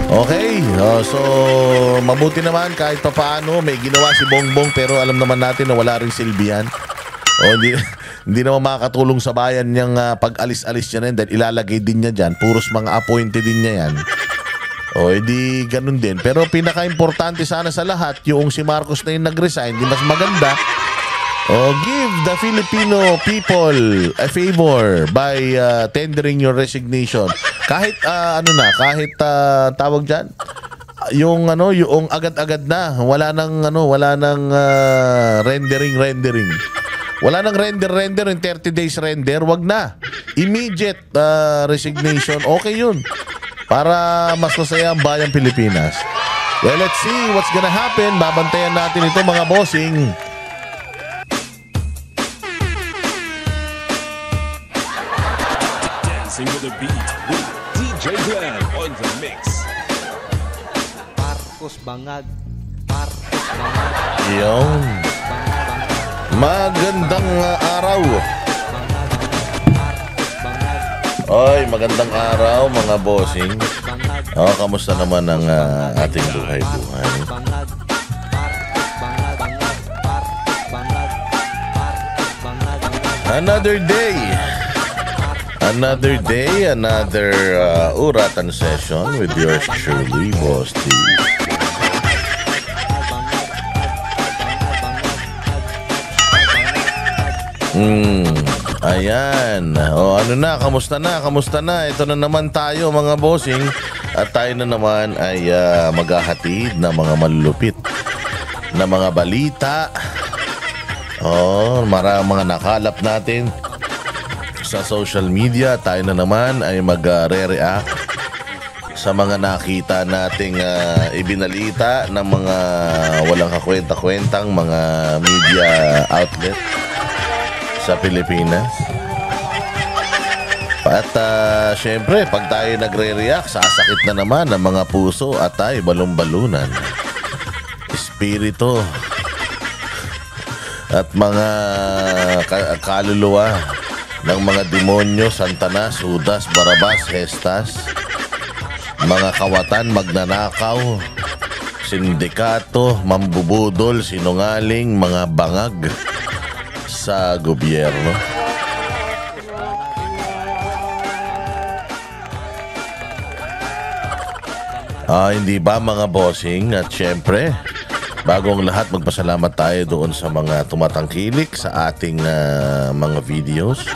Okay, so mabuti naman kahit pa paano may ginawa si Bongbong, pero alam naman natin na wala rin silbi yan. Hindi naman makakatulong sa bayan niyang pag-alis-alis niya rin dahil ilalagay din niya dyan. Puros mga appointed din niya yan. Edi ganun din. Pero pinaka-importante sana sa lahat, yung si Marcos na yung nag-resign, di mas maganda. Give the Filipino people a favor by tendering your resignation. Kahit kahit tawag diyan, yung agad-agad na, wala nang rendering. Wala nang render in 30 days render, wag na. Immediate resignation, okay 'yun. Para mas masaya ang bayang Pilipinas. Well, let's see what's gonna happen. Babantayan natin ito, mga bossing. With the beat with DJ Glenn on the mix. Marcos Bangag. Yung magandang araw. Oy, magandang araw mga bossing. Kamusta naman ang ating buhay-buhay? Another day, another uratan session with yours truly, Boss T. Ayan. Kamusta na? Ito na naman tayo, mga bossing. At tayo na naman ay maghahatid ng mga malulupit na mga balita. Mga nakalap natin sa social media. Tayo na naman ay magre-react sa mga nakita nating ibinalita ng mga walang kakwenta-kwentang mga media outlet sa Pilipinas. At syempre, pag tayo nagre-react, sasakit na naman ang mga puso at tayo balon-balunan, espiritu at mga kaluluwa ng mga demonyo, Santanas, Judas, Barabas, Hestas, mga kawatan, magnanakaw, sindikato, mambubudol, sinungaling, mga bangag sa gobyerno. Hindi ba, mga bossing? At syempre, bago ang lahat, magpasalamat tayo doon sa mga tumatangkilik sa ating mga videos.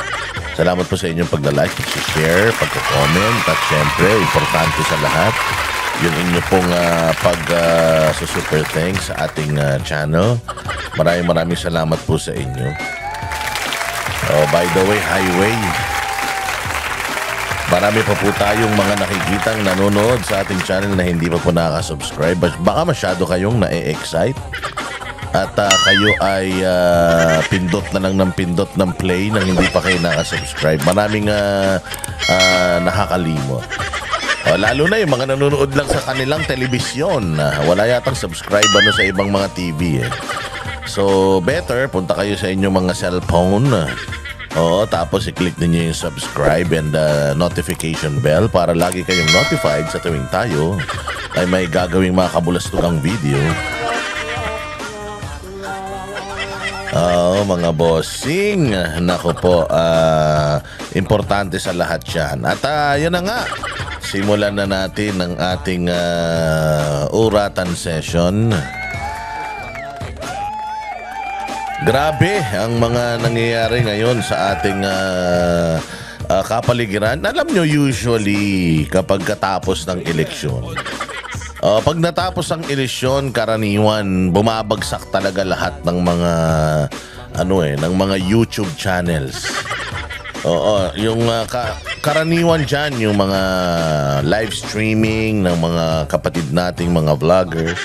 Salamat po sa inyong pagla-like, pag-share, pag-comment, at syempre, importante sa lahat, yung inyo pong pag-super thanks sa ating channel. Maraming salamat po sa inyo. By the way, highway, marami pa po tayong mga nakikitang nanonood sa ating channel na hindi pa po nakaka-subscribe. Baka masyado kayong na-excite at kayo ay pindot na lang ng pindot ng play nang hindi pa kayo nakaka-subscribe. Maraming nakakalimot. Lalo na yung mga nanonood lang sa kanilang telebisyon. Wala yatang subscribe sa ibang mga TV eh. So better, punta kayo sa inyong mga cellphone. Tapos i-click ninyo yung subscribe and notification bell para lagi kayong notified sa tuwing tayo ay may gagawing mga kabulastugang video. Mga bossing, nako po, importante sa lahat yan. At yun na nga, simulan na natin ang ating uratan session. Grabe ang mga nangyayari ngayon sa ating kapaligiran. Alam nyo, usually kapag katapos ng eleksyon, pag natapos ang eleksyon, karaniwan bumabagsak talaga lahat ng mga ng mga YouTube channels. Yung karaniwan dyan, yung mga live streaming ng mga kapatid nating mga vloggers.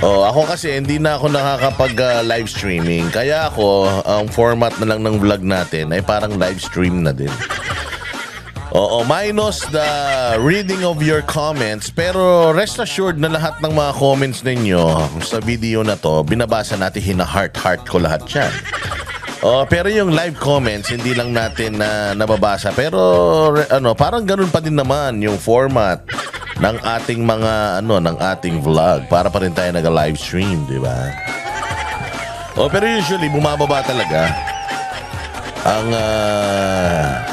Ako kasi hindi na ako nakakapag live streaming. Kaya ako, ang format na lang ng vlog natin ay parang live stream na din. Minus the reading of your comments. Pero rest assured na lahat ng mga comments ninyo sa video na to, binabasa natin, hina-heart ko lahat yan. Pero yung live comments, hindi lang natin nababasa. Pero parang ganun pa din naman yung format ng ating mga ng ating vlog para pa rin tayo nag-live stream, di ba? Pero usually bumababa talaga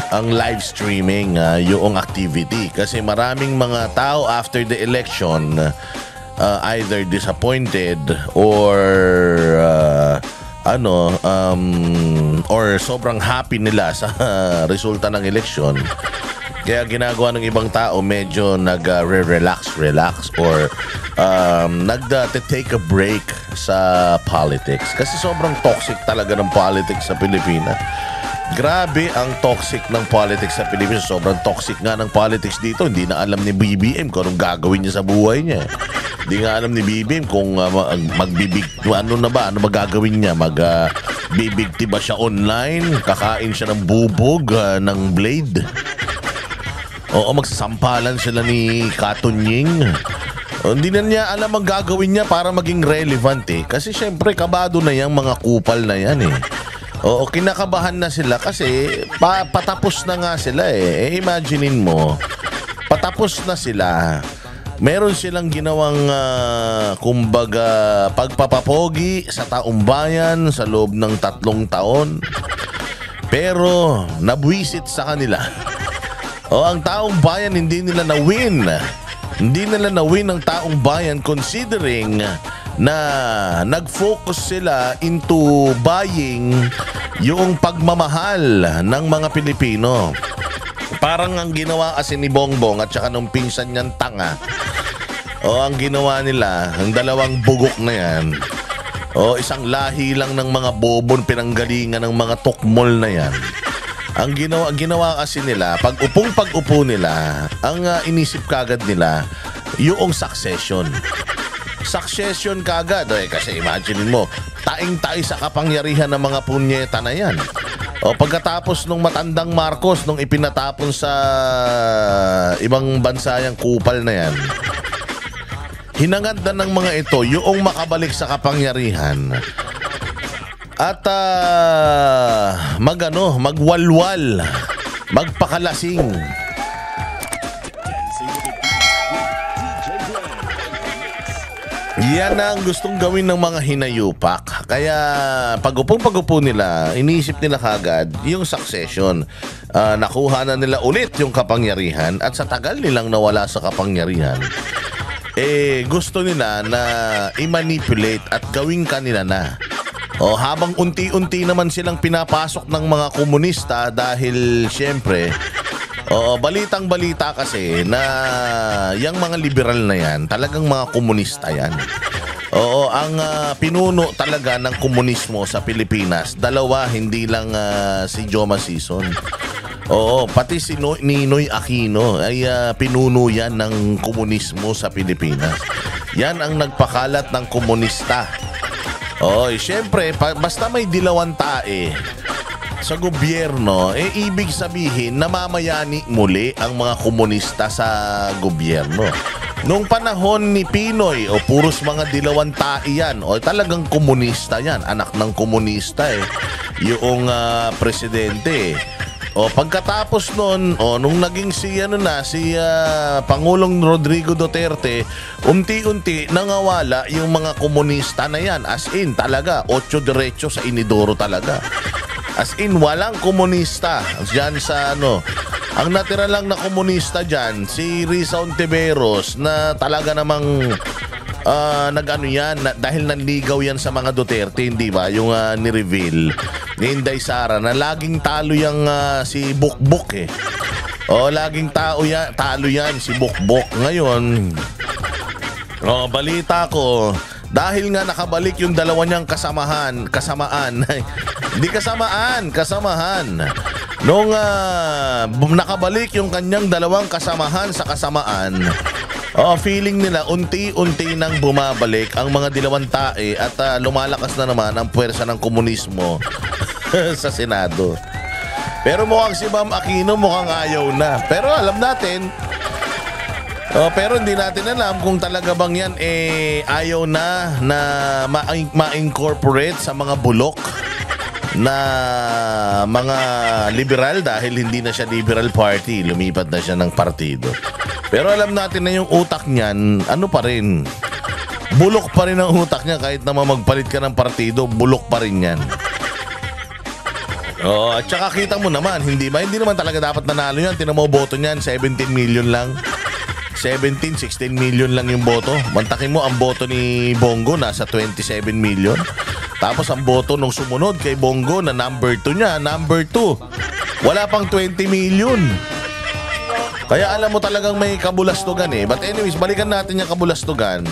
ang live streaming, yung activity kasi maraming mga tao after the election either disappointed or or sobrang happy nila sa resulta ng eleksyon. Kaya ginagawa ng ibang tao medyo nag-relax or nag-take a break sa politics. Kasi sobrang toxic talaga ng politics sa Pilipinas. Grabe ang toxic ng politics sa Pilipinas. Sobrang toxic nga ng politics dito. Hindi na alam ni BBM kung anong gagawin niya sa buhay niya. Hindi nga alam ni BBM kung ano magagawin niya. Magbibigti ba siya online? Kakain siya ng bubog, ng blade? Oo, magsasampalan sila ni Katunying. Hindi na niya alam ang gagawin niya para maging relevant Kasi syempre kabado na yung mga kupal na yan Oo, kinakabahan na sila kasi patapos na nga sila imaginein mo, patapos na sila. Meron silang ginawang kumbaga pagpapapogi sa taong bayan sa loob ng 3 taon. Pero nabwisit sa kanila. Ang taong bayan hindi nila na-win. Hindi nila na-win ang taong bayan considering na nag-focus sila into buying yung pagmamahal ng mga Pilipino. Parang ang ginawa kasi ni Bongbong at saka nung pinsan niyang tanga, ang ginawa nila, ang dalawang bugok na yan, isang lahi lang ng mga bobon pinanggalingan ng mga tukmol na yan. Ang ginawa kasi nila, pag-upo nila, ang inisip kagad nila, yung succession kagad. Kasi imagine mo, taing-tai sa kapangyarihan ng mga punyeta na yan. Pagkatapos nung matandang Marcos, nung ipinatapon sa ibang bansa yung kupal na yan, hinangad na ng mga ito yung makabalik sa kapangyarihan at magwalwal, magpakalasing. Yan ang gustong gawin ng mga hinayupak. Kaya pag-upo nila, iniisip nila kagad yung succession. Nakuha na nila ulit yung kapangyarihan at sa tagal nilang nawala sa kapangyarihan, gusto nila na i-manipulate at gawing kanila na. Habang unti-unti naman silang pinapasok ng mga komunista dahil syempre balitang-balita kasi na yung mga liberal na yan, talagang mga komunista yan. Ang pinuno talaga ng komunismo sa Pilipinas, dalawa, hindi lang si Joma Sison. Pati si Ninoy Aquino ay pinuno yan ng komunismo sa Pilipinas. Yan ang nagpakalat ng komunista. Siyempre, basta may dilawang tae sa gobyerno, ibig sabihin namamayani muli ang mga komunista sa gobyerno. Nung panahon ni Pinoy, puros mga dilawang tae yan, talagang komunista yan, anak ng komunista yung presidente. Pagkatapos nun, nung naging si Pangulong Rodrigo Duterte, unti-unti nangawala yung mga komunista na yan, as in talaga 8 diretso sa inidoro talaga. As in, walang komunista dyan sa Ang natira lang na komunista dyan, si Risa Ontiveros na talaga namang dahil nanligaw yan sa mga Duterte, hindi ba? Yung ni-reveal ni Inday Sara na laging talo yung si Bukbok laging talo yan si Bukbok. Ngayon, balita ko, dahil nga nakabalik yung dalawa niyang kasamaan, hindi kasamahan. Nung nakabalik yung kanyang dalawang kasamahan sa kasamaan, feeling nila unti-unti nang bumabalik ang mga dilawang tae at lumalakas na naman ang puwersa ng komunismo sa Senado. Pero mukhang si Ma'am Aquino mukhang ayaw na. Pero alam natin, pero hindi natin alam kung talaga bang yan ayaw na ma-incorporate sa mga bulok na mga liberal dahil hindi na siya liberal party. Lumipat na siya ng partido. Pero alam natin na yung utak niyan, ano pa rin? Bulok pa rin ang utak niya kahit naman magpalit ka ng partido, bulok pa rin yan. Oh, at saka kita mo naman, hindi naman talaga dapat nanalo yan. Tinan mo boto niyan, 17 million lang. 16 million lang yung boto. Mantakin mo, ang boto ni Bongo nasa 27 million. Tapos ang boto nung sumunod kay Bongo na number 2 niya, number 2. Wala pang 20 million. Kaya alam mo talagang may kabulastugan eh. But anyways, balikan natin yung kabulastugan.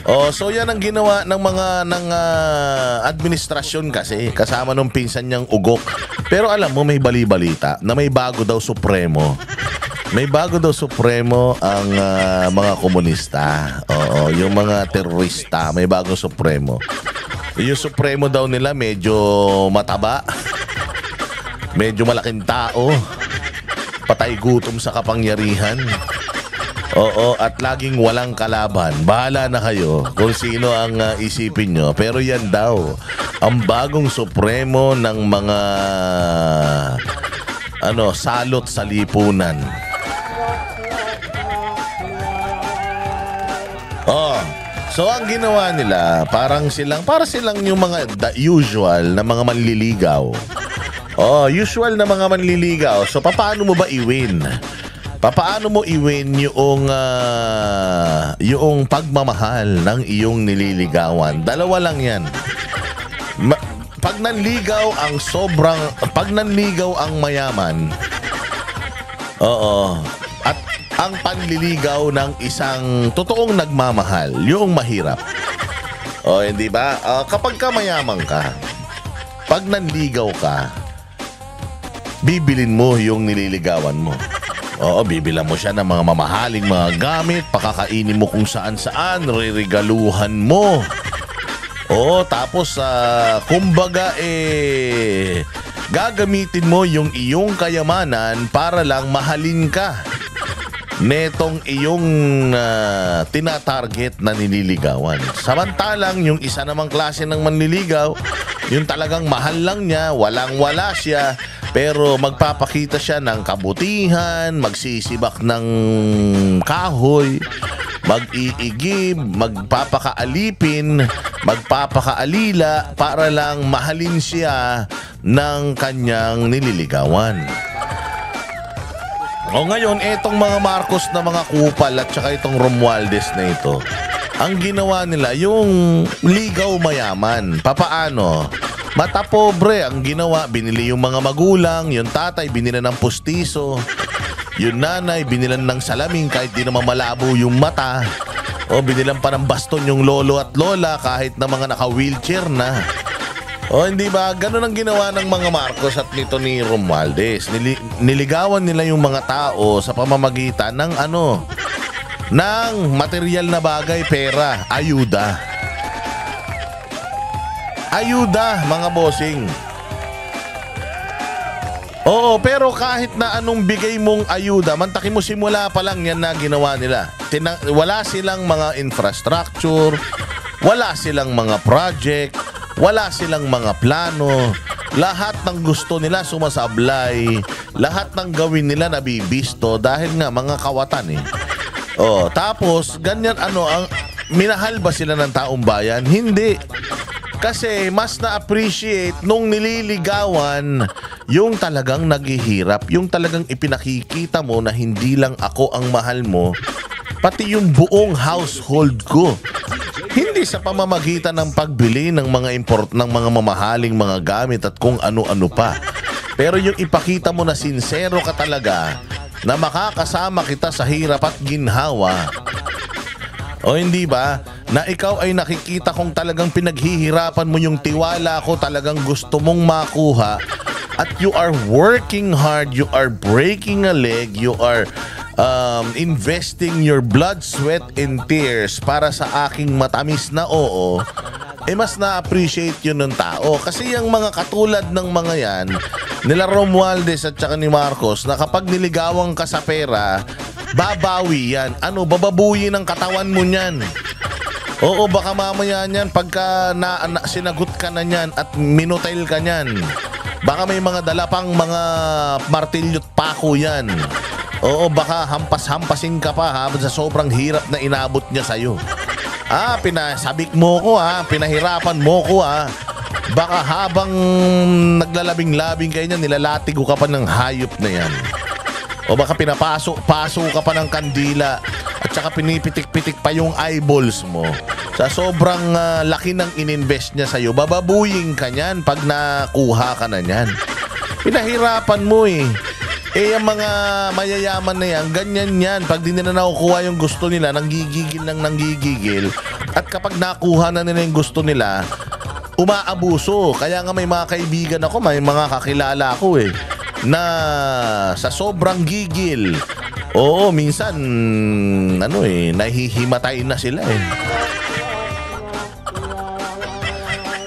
Oh, so yan ang ginawa ng mga administrasyon kasi kasama nung pinsan niyang Ugok. Pero alam mo, may bali-balita na may bago daw Supremo. May bago daw Supremo ang mga komunista. Oo, yung mga terorista, may bagong Supremo. Yung Supremo daw nila medyo mataba. Medyo malaking tao. Patay gutom sa kapangyarihan. Oo, at laging walang kalaban. Bahala na kayo kung sino ang isipin nyo. Pero yan daw, ang bagong Supremo ng mga salot sa lipunan. Oh, so ang ginawa nila, para silang yung mga usual na mga manliligaw. Oh, usual na mga manliligaw. So paano mo ba i-win? Paano mo i-win yung pagmamahal ng iyong nililigawan? Dalawa lang 'yan. Pag nanligaw ang mayaman. Oo. At ang panliligaw ng isang totoong nagmamahal, yung mahirap. O, hindi ba? Kapag ka mayaman ka, pag nanligaw ka, bibilin mo yung nililigawan mo. Oo, bibilan mo siya ng mga mamahaling mga gamit, pakakainin mo kung saan-saan, reregaluhan mo. Oo, tapos kumbaga gagamitin mo yung iyong kayamanan para lang mahalin ka netong iyong tinatarget na nililigawan. Samantalang yung isa namang klase ng manliligaw, yung talagang mahal lang niya, walang-wala siya, pero magpapakita siya ng kabutihan, magsisibak ng kahoy, mag-iigib, magpapakaalipin, magpapakaalila para lang mahalin siya ng kanyang nililigawan. O ngayon, etong mga Marcos na mga kupal at saka itong Romualdez na ito, ang ginawa nila yung ligaw mayaman. Papaano? Mata pobre ang ginawa. Binili yung mga magulang, yung tatay binila ng pustiso, yung nanay binilan ng salamin kahit di naman malabo yung mata. O binilan pa ng baston yung lolo at lola kahit na mga naka-wheelchair na. O hindi ba? Ganun ang ginawa ng mga Marcos at nito ni Romualdez. Niligawan nila yung mga tao sa pamamagitan ng ng material na bagay, pera, ayuda. Ayuda, mga bossing. Oo, pero kahit na anong bigay mong ayuda, mantakin mo simula pa lang yan na ginawa nila. Wala silang mga infrastructure, wala silang mga project, wala silang mga plano. Lahat ng gusto nila sumasablay, lahat ng gawin nila nabibisto dahil nga mga kawatan eh. Oh, tapos ganyan ang minahal ba sila ng taong bayan? Hindi. Kasi mas na-appreciate nung nililigawan yung talagang naghihirap, yung talagang ipinakikita mo na hindi lang ako ang mahal mo, pati yung buong household ko. Hindi sa pamamagitan ng pagbili ng mga ng mga mamahaling mga gamit at kung ano-ano pa. Pero yung ipakita mo na sincero ka talaga, na makakasama kita sa hirap at ginhawa. O hindi ba? Na ikaw ay nakikita kong talagang pinaghihirapan mo yung tiwala ko, talagang gusto mong makuha. At you are working hard, you are breaking a leg, you are investing your blood, sweat, and tears para sa aking matamis na oo, mas na-appreciate yun ng tao. Kasi yung mga katulad ng mga yan, nila Romualdez at saka ni Marcos, na kapag niligawan ka sa pera, babawi yan. Bababuyin ang katawan mo niyan. Oo, baka mamaya niyan pagka sinagot ka na niyan at minotail ka niyan. Baka may mga dala pang mga martilyo't pako yan. Oo, baka hampas-hampasin ka pa ha sa sobrang hirap na inabot niya sa'yo. Pinasabik mo ko pinahirapan mo ko Baka habang naglalabing-labing kayo niyan, nilalatigo ka pa ng hayop na yan. O baka pinapaso ka pa ng kandila at saka pinipitik-pitik pa yung eyeballs mo. Sa sobrang laki ng ininvest niya sa'yo, bababuyin ka niyan pag nakuha ka na niyan. Pinahirapan mo yung mga mayayaman na yan, ganyan yan. Pag di nila nakukuha yung gusto nila, nanggigigil. At kapag nakuha na nila yung gusto nila, umaabuso. Kaya nga may mga kaibigan ako, may mga kakilala ako na sa sobrang gigil, minsan nahihimatay na sila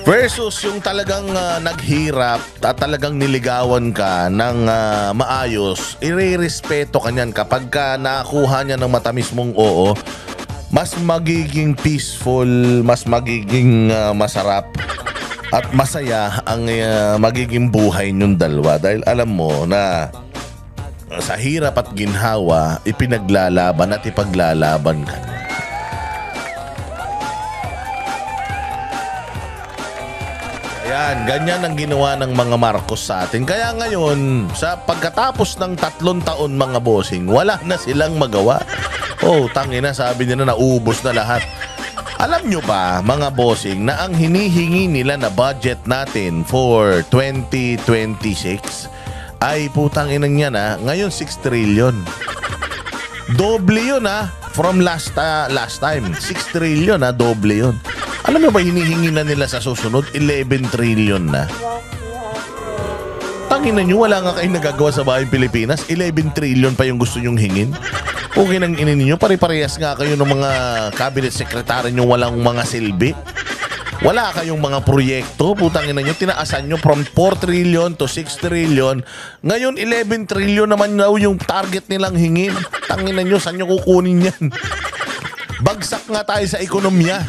versus yung talagang naghirap at talagang niligawan ka ng maayos, irerespeto ka niyan. Kapag nakuha niya ng matamis mong oo, mas magiging peaceful, mas magiging masarap at masaya ang magiging buhay niyong dalawa dahil alam mo na sa hirap at ginhawa, ipinaglalaban at ipaglalaban ka. Ayan, ganyan ang ginawa ng mga Marcos sa atin. Kaya ngayon, sa pagkatapos ng 3 taon mga bossing, wala na silang magawa. Tangina, sabi nila naubos na lahat. Alam nyo ba mga bossing na ang hinihingi nila na budget natin for 2026 ay putang inang yan ngayon 6 trillion. Doble yun from last time. 6 trillion doble yun. Alam mo ba hinihingi na nila sa susunod 11 trillion na. Tangina nyo, wala nga kayong nagagawa sa bahay Pilipinas. 11 trillion pa yung gusto nyong hingin. Okay nang inin nyo, pare-parehas nga kayo ng mga cabinet secretary nyo walang mga silbi. Wala kayong mga proyekto, putang ina nyo, tinaasan nyo from 4 trillion to 6 trillion. Ngayon 11 trillion naman daw yung target nilang hingin. Tangina nyo, saan nyo kukunin yan? Bagsak nga tayo sa ekonomiya.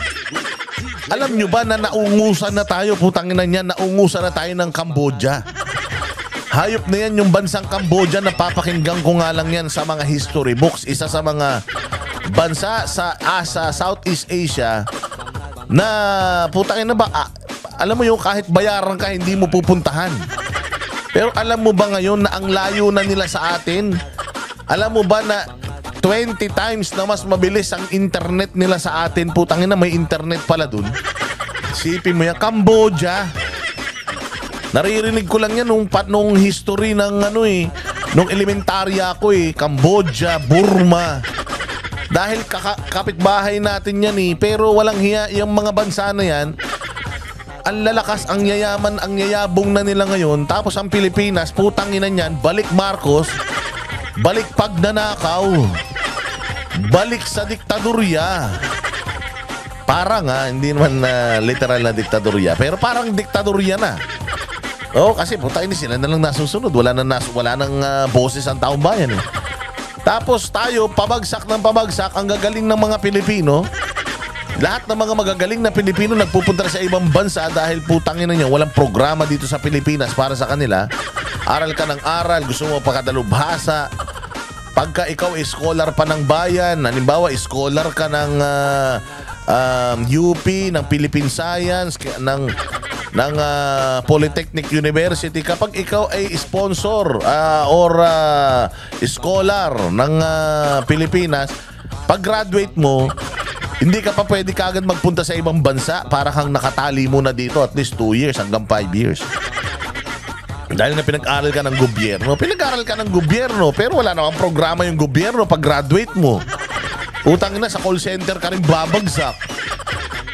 Alam nyo ba na naungusan na tayo, putang ina niya, naungusan na tayo ng Cambodia. Hayop na yan yung bansang Cambodia, napapakinggan ko nga lang yan sa mga history books. Isa sa mga bansa sa Southeast Asia na putangin na ba, alam mo yung kahit bayaran ka hindi mo pupuntahan. Pero alam mo ba ngayon na ang layo na nila sa atin? Alam mo ba na 20 times na mas mabilis ang internet nila sa atin? Putangin na, may internet pala dun. Sipin mo yan, Cambodia. Naririnig ko lang yan nung history ng nung elementarya ko Cambodia, Burma. Dahil kapitbahay natin yan pero walang hiya yung mga bansa na yan. Ang lalakas, ang yayaman, ang yayabong na nila ngayon. Tapos ang Pilipinas, putang ina niyan, balik Marcos, balik pagnanakaw, balik sa diktadurya. Parang hindi naman literal na diktadurya, pero parang diktadurya na. Kasi puta ini sila na lang nasusunod. Wala nang boses ang taong bayan Tapos tayo, pabagsak ng pabagsak, ang gagaling ng mga Pilipino. Lahat ng mga magagaling na Pilipino nagpupunta sa ibang bansa dahil putangin na niya, walang programa dito sa Pilipinas para sa kanila. Aral ka ng aral, gusto mo pakadalubhasa. Pagka ikaw scholar pa ng bayan, halimbawa scholar ka ng UP, ng Philippine Science, ng Polytechnic University, kapag ikaw ay sponsor or scholar ng Pilipinas, pag graduate mo, hindi ka pa pwede kagad magpunta sa ibang bansa para kang nakatali muna dito at least 2 years hanggang 5 years. Dahil na pinag-aral ka ng gobyerno, pero wala namang programa yung gobyerno pag graduate mo. Utang na, sa call center ka rin babagsak.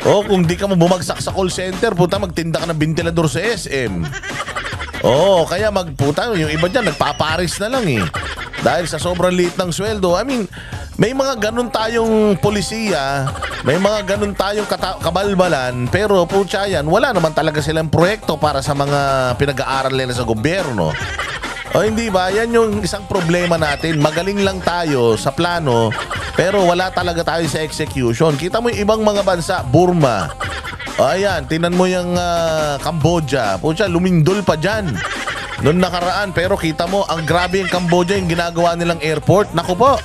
Kung di ka mo bumagsak sa call center, puta, magtinda ka ng ventilador sa SM. Kaya yung iba dyan, nagpaparis na lang dahil sa sobrang liit ng sweldo. I mean, may mga ganun tayong polisiya, may mga ganun tayong kabalbalan, pero putya yan, wala naman talaga silang proyekto para sa mga pinag-aaral nila sa gobyerno. Hindi ba? Yan yung isang problema natin. Magaling lang tayo sa plano Pero wala talaga tayo sa execution. Kita mo yung ibang mga bansa, Burma. Ayan, tinan mo yung Cambodia. Pucha, lumindol pa dyan noon nakaraan. Pero kita mo, ang grabe yung Cambodia, yung ginagawa nilang airport. Naku po,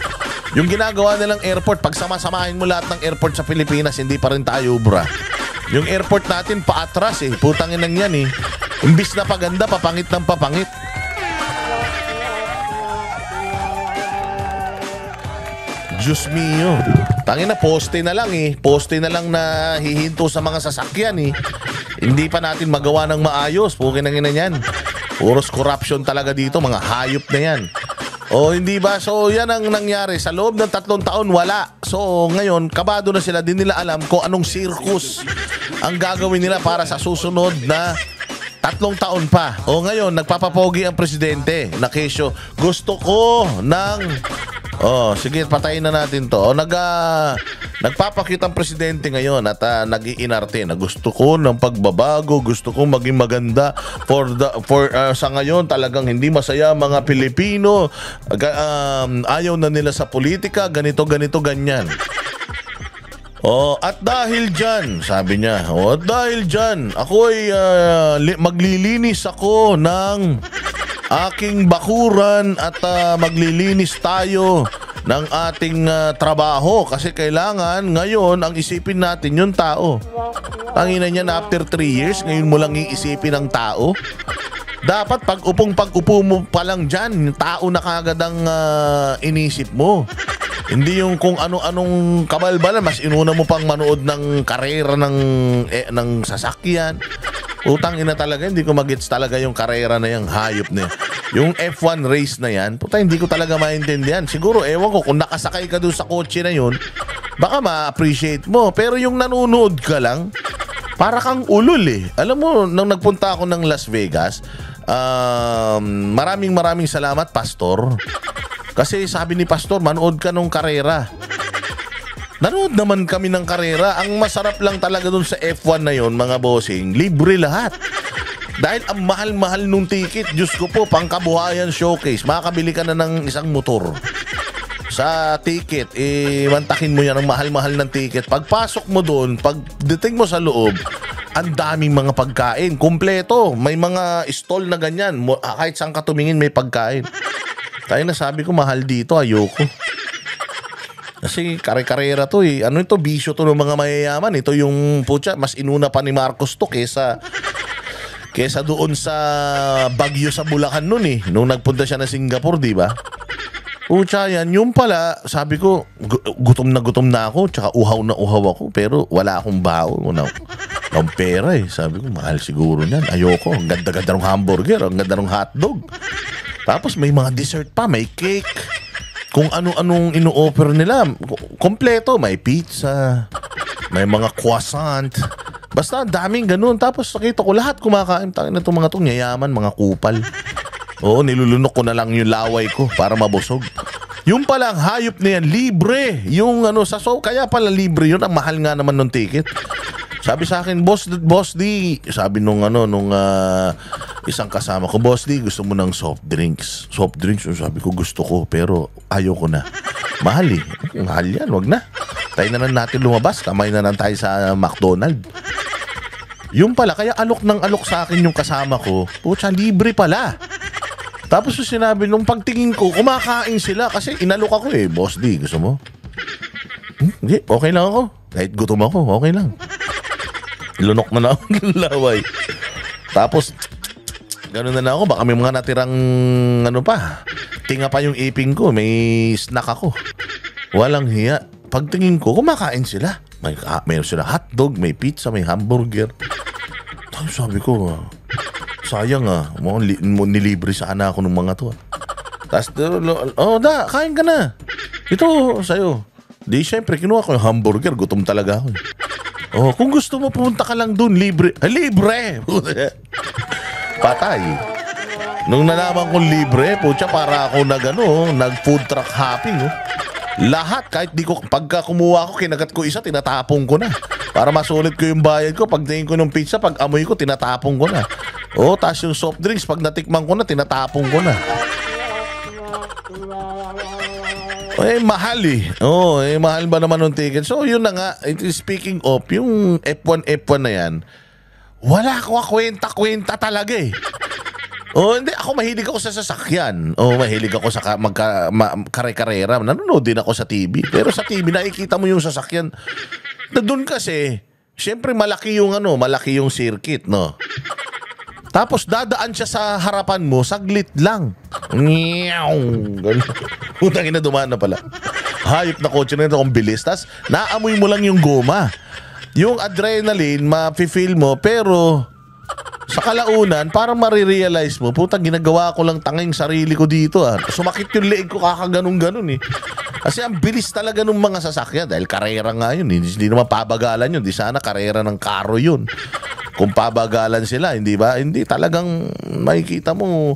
yung ginagawa nilang airport, pag sama-samahin mo lahat ng airport sa Pilipinas, hindi pa rin tayo ubra. Yung airport natin, paatras eh. Putangin lang yan eh. Imbis na paganda, papangit ng papangit. Diyos mio. Tangin na, poste na lang eh. Poste na lang na hihinto sa mga sasakyan eh. Hindi pa natin magawa ng maayos. Pukin na yan. Puros corruption talaga dito. Mga hayop na yan. O hindi ba? So yan ang nangyari. Sa loob ng 3 taon, wala. So ngayon, kabado na sila. Di nila alam kung anong circus ang gagawin nila para sa susunod na 3 taon pa. O ngayon, nagpapapogi ang presidente na kesyo. Gusto ko ng... Oh, sige, patayin na natin to. O, nagpapakita ang presidente ngayon at nag-iinarte na gusto ko ng pagbabago, gusto ko maging maganda sa ngayon talagang hindi masaya mga Pilipino. Ayaw na nila sa politika, ganito, ganyan. Oh, at dahil dyan, sabi niya, at dahil dyan, ako ay maglilinis ako ng aking bakuran at maglilinis tayo ng ating trabaho kasi kailangan ngayon ang isipin natin yung tao. Tangina niyan, after 3 years, ngayon mo lang iisipin ang tao. Dapat pag-upo mo pa lang dyan, yung tao na kagad ang inisip mo. Hindi yung kung ano-anong kabalbalan, mas inuna mo pang manood ng karera ng sasakyan. Utang ina talaga, hindi ko magets talaga yung karera na yung hayop na yan. Yung F1 race na yan, puta, hindi ko talaga maintindihan. Siguro, ewan ko, kung nakasakay ka doon sa kotse na yun, baka ma-appreciate mo. Pero yung nanonood ka lang, para kang ulol eh. Alam mo, nung nagpunta ako ng Las Vegas, maraming salamat, Pastor. Kasi sabi ni Pastor, manood ka nung karera. Nanood naman kami ng karera. Ang masarap lang talaga dun sa F1 na yon, mga bossing, libre lahat. Dahil ang mahal-mahal nung ticket, Diyos ko po, pangkabuhayan showcase. Makakabili ka na ng isang motor. Sa ticket, mantakin mo yan ang mahal-mahal ng ticket. Pagpasok mo doon, pagdating mo sa loob, ang daming mga pagkain. Kompleto. May mga stall na ganyan. Kahit saan ka tumingin, may pagkain. Tayo na sabi ko, mahal dito, ayoko. Kasi kare-karera to eh. Ano ito? Bisyo to ng mga mayayaman. Ito yung putya, mas inuna pa ni Marcos to kesa doon sa Baguio sa Bulacan nun eh. Nung nagpunta siya na Singapore, di ba? Putya yan. Yung pala, sabi ko, gutom na ako, tsaka uhaw na uhaw ako, pero wala akong bao. Ang pera eh. Sabi ko, mahal siguro yan. Ayoko. Ang ganda-ganda ng hamburger, ang ganda ng hotdog. Tapos may mga dessert pa, may cake. Kung ano-anong ino-offer nila, kompleto. May pizza, may mga croissant. Basta daming ganun. Tapos nakita ko lahat kumakain. Tangin na itong mga itong yayaman, mga kupal. Oo, nilulunok ko na lang yung laway ko para mabusog. Yung palang hayop na yan, libre. Yung kaya pala libre yun. Ang mahal nga naman ng ticket. Sabi sa akin, Boss D, sabi nung isang kasama ko, Boss D, gusto mo ng soft drinks? Soft drinks, sabi ko, gusto ko, pero ayoko na. Mahal eh. Mahal yan, wag na. Tayo na lang natin lumabas, kamay na lang tayo sa McDonald's. Yung pala, kaya alok ng alok sa akin yung kasama ko, putya, libre pala. Tapos yung sinabi, nung pagtingin ko, kumakain sila kasi inalok ako eh. Boss D, gusto mo? Hindi, okay lang ako. Kahit gutom ako, okay lang. Lunok na ako ng laway. Tapos, gano'n na ako. Baka may mga natirang, tinga pa yung iping ko. May snack ako. Walang hiya. Pagtingin ko, kumakain sila. May sila hotdog, may pizza, may hamburger. Tapos sabi ko, sayang nilibre sana ako ng mga to. Tapos, kain ka na. Ito, sa'yo. Di, syempre, kinuha ko yung hamburger. Gutom talaga ako. Oh, kung gusto mo, pumunta ka lang dun. Libre. Libre! Patay. Nung nalaman kong libre, putya, para ako nag-food truck hopping. Lahat, kahit pagka kumuha ko, kinagat ko isa, tinatapong ko na. Para masulit ko yung bayad ko. Pagtingin ko ng pizza, pag amoy ko, tinatapong ko na. Oh, tas yung soft drinks, pag natikman ko na, tinatapong ko na. Mahal eh. Mahal ba naman ng ticket? So, yun na nga. Speaking of, yung F1 na yan, wala ko kwenta-kwenta talaga eh. Hindi. Ako mahilig ako sa sasakyan. Mahilig ako sa kare-karera. Nanonood din ako sa TV. Pero sa TV, nakikita mo yung sasakyan. Doon kasi, syempre malaki yung circuit, no? Tapos dadaan siya sa harapan mo, saglit lang. Utang ina, dumaan na pala. Hayop na kotse na ito kung bilis. Tapos naamoy mo lang yung goma. Yung adrenaline, ma-feel mo, pero sa kalaunan, parang marirealize mo, putang ginagawa ko lang tanging sarili ko dito. Sumakit yung leeg ko kakaganong-ganon eh. Kasi ang bilis talaga ng mga sasakyan dahil karera nga yun. Hindi naman pabagalan yun. Di sana karera ng karo yun. Kung pabagalan sila, hindi ba? Hindi, talagang makikita mo,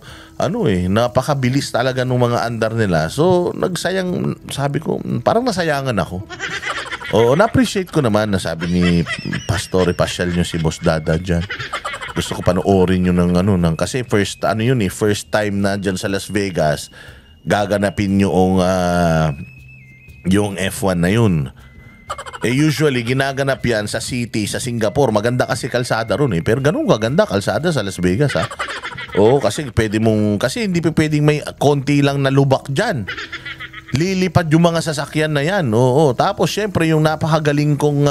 napakabilis talaga ng mga andar nila. So, nagsayang, sabi ko, parang nasayangan ako. Na-appreciate ko naman na sabi ni Pastore, pasyal nyo si Boss Dada dyan. Gusto ko panoorin yun kasi first time na dyan sa Las Vegas, gaganapin yung F1 na yun. Usually, ginaganap yan sa city, sa Singapore. Maganda kasi kalsada ron eh. Pero ganun kaganda kalsada sa Las Vegas ha. Kasi hindi pwedeng may konti lang na lubak dyan. Lilipad yung mga sasakyan na yan. Tapos syempre yung napakagaling kong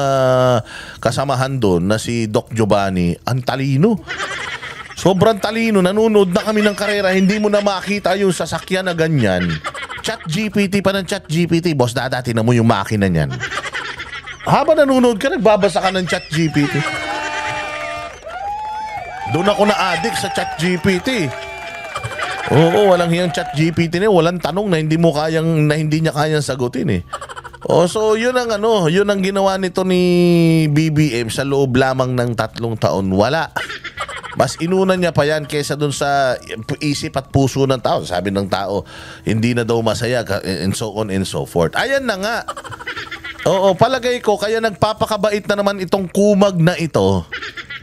kasamahan doon na si Doc Giovanni, ang talino. Sobrang talino. Nanonood na kami ng karera. Hindi mo na makita yung sasakyan na ganyan. ChatGPT pa ng ChatGPT. Boss Dada, tinan mo yung makina niyan. Habang nanonood ka, nagbabasa ka ng ChatGPT. Doon ako na-addict sa ChatGPT. Walang hiyang ChatGPT niya, walang tanong na hindi niya kayang sagutin eh. So yun ang ginawa nito ni BBM sa loob lamang ng 3 taon. Wala. Mas inuna niya pa yan kaysa dun sa isip at puso ng tao. Sabi ng tao, hindi na daw masaya and so on and so forth. Ayan na nga. Palagay ko, kaya nagpapakabait na naman itong kumag na ito.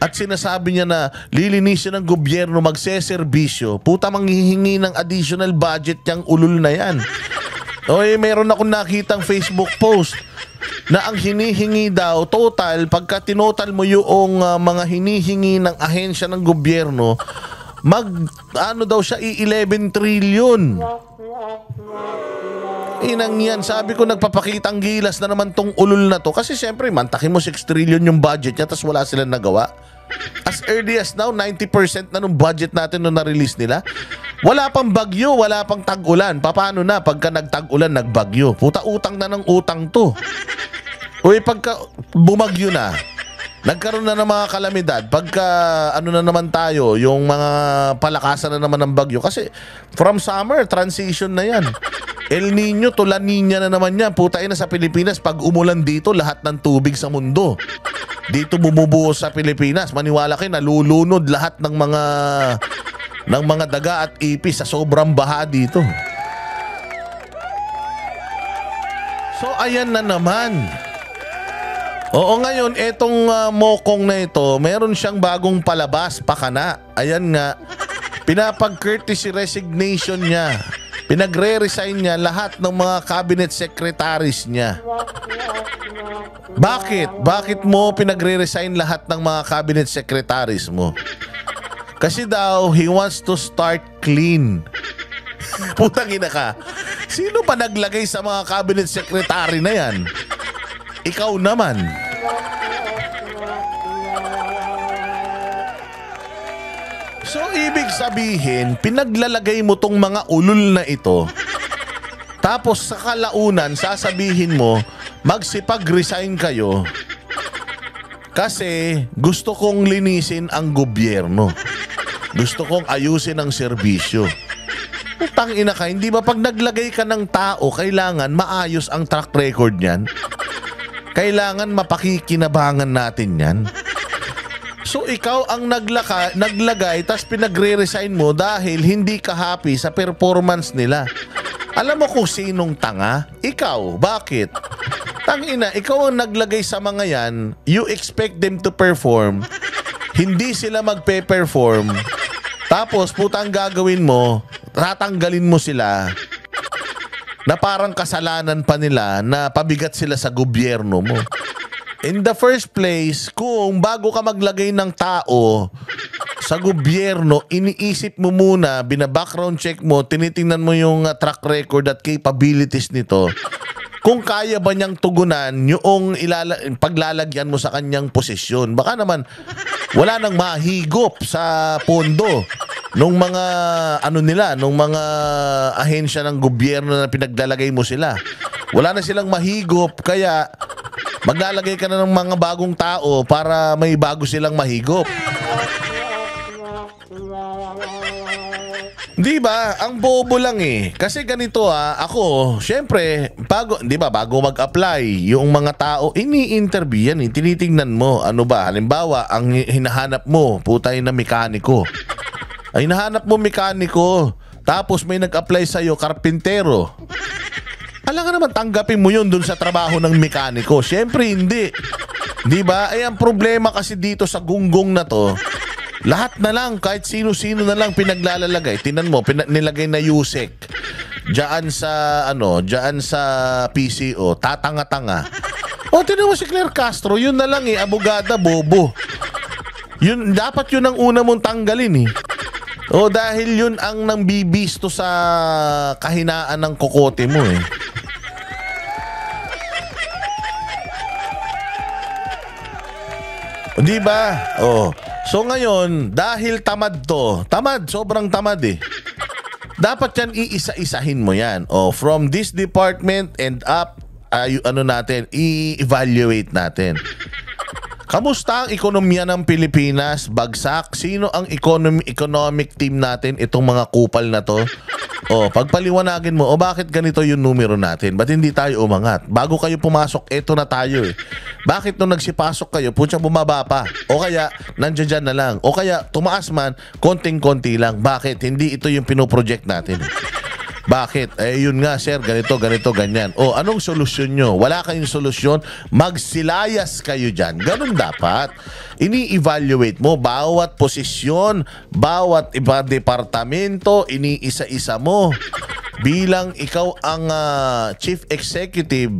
At sinasabi niya na lilinisin ng gobyerno, magseserbisyo. Puta, manghihingi ng additional budget yung ulul na yan. Meron akong nakitang Facebook post na ang hinihingi daw, total, pagka tinotal mo yung mga hinihingi ng ahensya ng gobyerno, daw siya, 11 trillion. Inang yan, sabi ko nagpapakitang gilas na naman tong ulul na to. Kasi siyempre, mantakin mo 6 trillion yung budget niya tapos wala silang nagawa. As early as now, 90% na nung budget natin nung na-release nila. Wala pang bagyo, wala pang tag-ulan. Paano na pagka nagtag-ulan, nagbagyo? Puta, utang na ng utang to. Pagka bumagyo na, nagkaroon na ng mga kalamidad. Pagka na naman tayo, yung mga palakasan na naman ng bagyo. Kasi from summer, transition na yan. El Nino to La Nina na naman yan. Putain na sa Pilipinas, pag umulan dito, lahat ng tubig sa mundo. Dito bumubuhos sa Pilipinas. Maniwala kayo, nalulunod lahat ng mga daga at ipis sa sobrang baha dito. So, ayan na naman. Ngayon, etong mokong na ito, meron siyang bagong palabas, pakana. Ayan nga, pinapag-courtesy resignation niya. Pinagre-resign niya lahat ng mga cabinet secretaries niya. Bakit? Bakit mo pinagre-resign lahat ng mga cabinet secretaries mo? Kasi daw, he wants to start clean. Putang ina ka. Sino pa naglagay sa mga cabinet secretary na yan? Ikaw naman. So, ibig sabihin, pinaglalagay mo tong mga ulul na ito. Tapos sa kalaunan, sasabihin mo, magsipag-resign kayo kasi gusto kong linisin ang gobyerno. Gusto kong ayusin ang serbisyo. Tangina ka, hindi ba pag naglagay ka ng tao, kailangan maayos ang track record niyan? Kailangan mapakikinabangan natin yan. So ikaw ang naglagay tas pinagre-resign mo dahil hindi ka happy sa performance nila. Alam mo kung sinong tanga? Ikaw. Bakit? Tangina, ikaw ang naglagay sa mga yan. You expect them to perform. Hindi sila magpe-perform. Tapos putang gagawin mo, tatanggalin mo sila. na parang kasalanan pa nila na pabigat sila sa gobyerno mo. In the first place, kung bago ka maglagay ng tao sa gobyerno, iniisip mo muna, bina-background check mo, tinitingnan mo yung track record at capabilities nito, kung kaya ba niyang tugunan yung paglalagyan mo sa kanyang posisyon. Baka naman wala nang mahigop sa pondo nung mga nung mga ahensya ng gobyerno na pinaglalagay mo sila. Wala na silang mahigop, kaya maglalagay ka na ng mga bagong tao para may bago silang mahigop. Di ba? Ang bobo lang eh. Kasi ganito ako, syempre, bago mag-apply, yung mga tao, ini-interview yan eh. Tinitingnan mo, ano ba? Halimbawa, ang hinahanap mo, putay na mekaniko. Ay, hinahanap mo mekaniko, tapos may nag-apply sa'yo, karpintero. Alam ka naman, tanggapin mo yun dun sa trabaho ng mekaniko. Syempre, hindi. Di ba? Ay, ang problema kasi dito sa gunggong na to, lahat na lang, kahit sino-sino na lang pinaglalalagay. Tinan mo, nilagay na USEC. Diyan sa PCO, tatanga-tanga. O, tinan mo si Claire Castro, yun na lang abogada, bobo. Dapat yun ang una mong tanggalin O, dahil yun ang nang bibisto sa kahinaan ng kokote mo Di ba? So ngayon, dahil tamad to, sobrang tamad dapat yan iisa-isahin mo yan. From this department and up, i-evaluate natin. Kamusta ang ekonomiya ng Pilipinas? Bagsak? Sino ang economic team natin, itong mga kupal na to? Pagpaliwanagin mo, bakit ganito yung numero natin? Ba't hindi tayo umangat? Bago kayo pumasok, eto na tayo Bakit nung nagsipasok kayo, putsang bumaba pa? O kaya, nandiyan na lang? O kaya, tumaas man, konting-konti lang. Bakit? Hindi ito yung pinoproject natin Bakit? Yun nga sir, ganito, ganyan. Anong solusyon nyo? Wala kayong solusyon? Magsilayas kayo dyan. Ganun dapat. Ini-evaluate mo bawat posisyon, bawat iba departamento, iniisa-isa mo. Bilang ikaw ang chief executive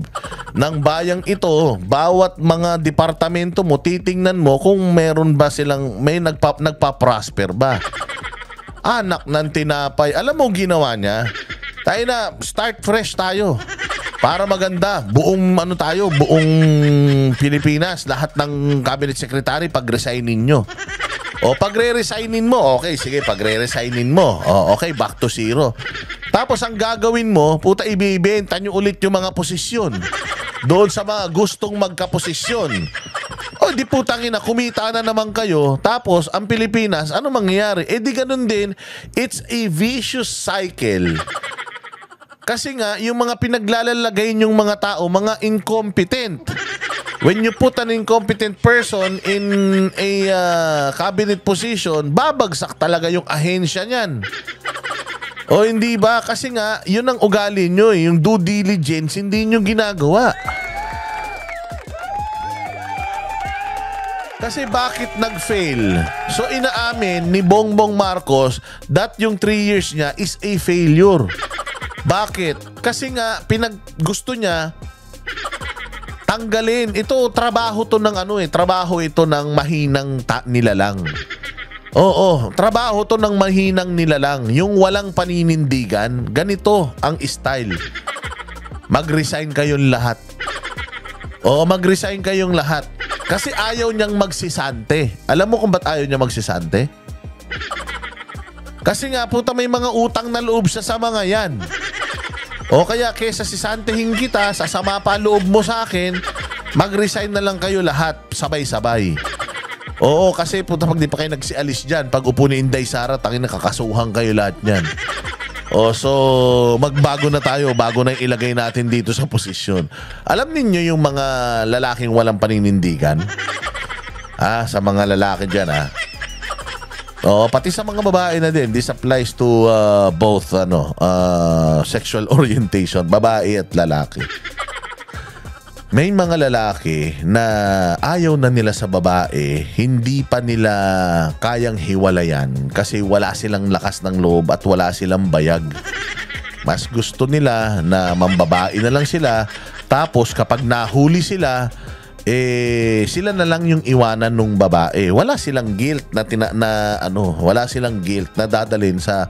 ng bayang ito, bawat mga departamento mo, titingnan mo kung meron ba silang, may nagpa-prosper ba. Anak ng tinapay. Alam mo ginawa niya? Tayo na, start fresh tayo. Para maganda, buong Pilipinas, lahat ng cabinet secretary pag-resignin nyo. Pagre-resignin mo, okay, sige, pagre-resignin mo. Okay, back to zero. Tapos ang gagawin mo, puta, ibibenta nyo ulit yung mga posisyon. Doon sa mga gustong magkaposisyon. Di putangin na, kumita na naman kayo. Tapos, ang Pilipinas, ano mangyayari? Di ganun din. It's a vicious cycle. Kasi nga, yung mga pinaglalalagay yung mga tao, mga incompetent. When you put an incompetent person in a cabinet position, babagsak talaga yung ahensya niyan. Hindi ba? Kasi nga, yun ang ugali nyo yung due diligence, hindi nyo ginagawa. Kasi bakit nag-fail? So inaamin ni Bongbong Marcos that yung 3 years niya is a failure. Bakit? Kasi nga gusto niya tanggalin. Ito trabaho to ng trabaho ito ng mahinang nilalang. Trabaho to ng mahinang nilalang. Yung walang paninindigan, ganito ang style. Mag-resign kayong lahat. Mag-resign kayong lahat. Kasi ayaw niyang magsisante. Alam mo kung ba't ayaw niya magsisante? Kasi nga, puta, may mga utang na loob siya sa mga yan. Kaya kesa sisantehin kita, sasama pa loob mo sa akin, mag-resign na lang kayo lahat, sabay-sabay. Kasi puta, pag di pa kayo nagsialis dyan, pag upo ni Inday Sara, tangin na kakasuhan kayo lahat yan. So magbago na tayo bago na ilagay natin dito sa posisyon. Alam ninyo yung mga lalaking walang paninindigan? Sa mga lalaki dyan pati sa mga babae na din. This applies to both sexual orientation, babae at lalaki. May mga lalaki na ayaw na nila sa babae, hindi pa nila kayang hiwalayan kasi wala silang lakas ng loob at wala silang bayag. Mas gusto nila na mambabae na lang sila, tapos kapag nahuli sila, sila na lang yung iwanan ng babae. Wala silang guilt wala silang guilt na dadalhin sa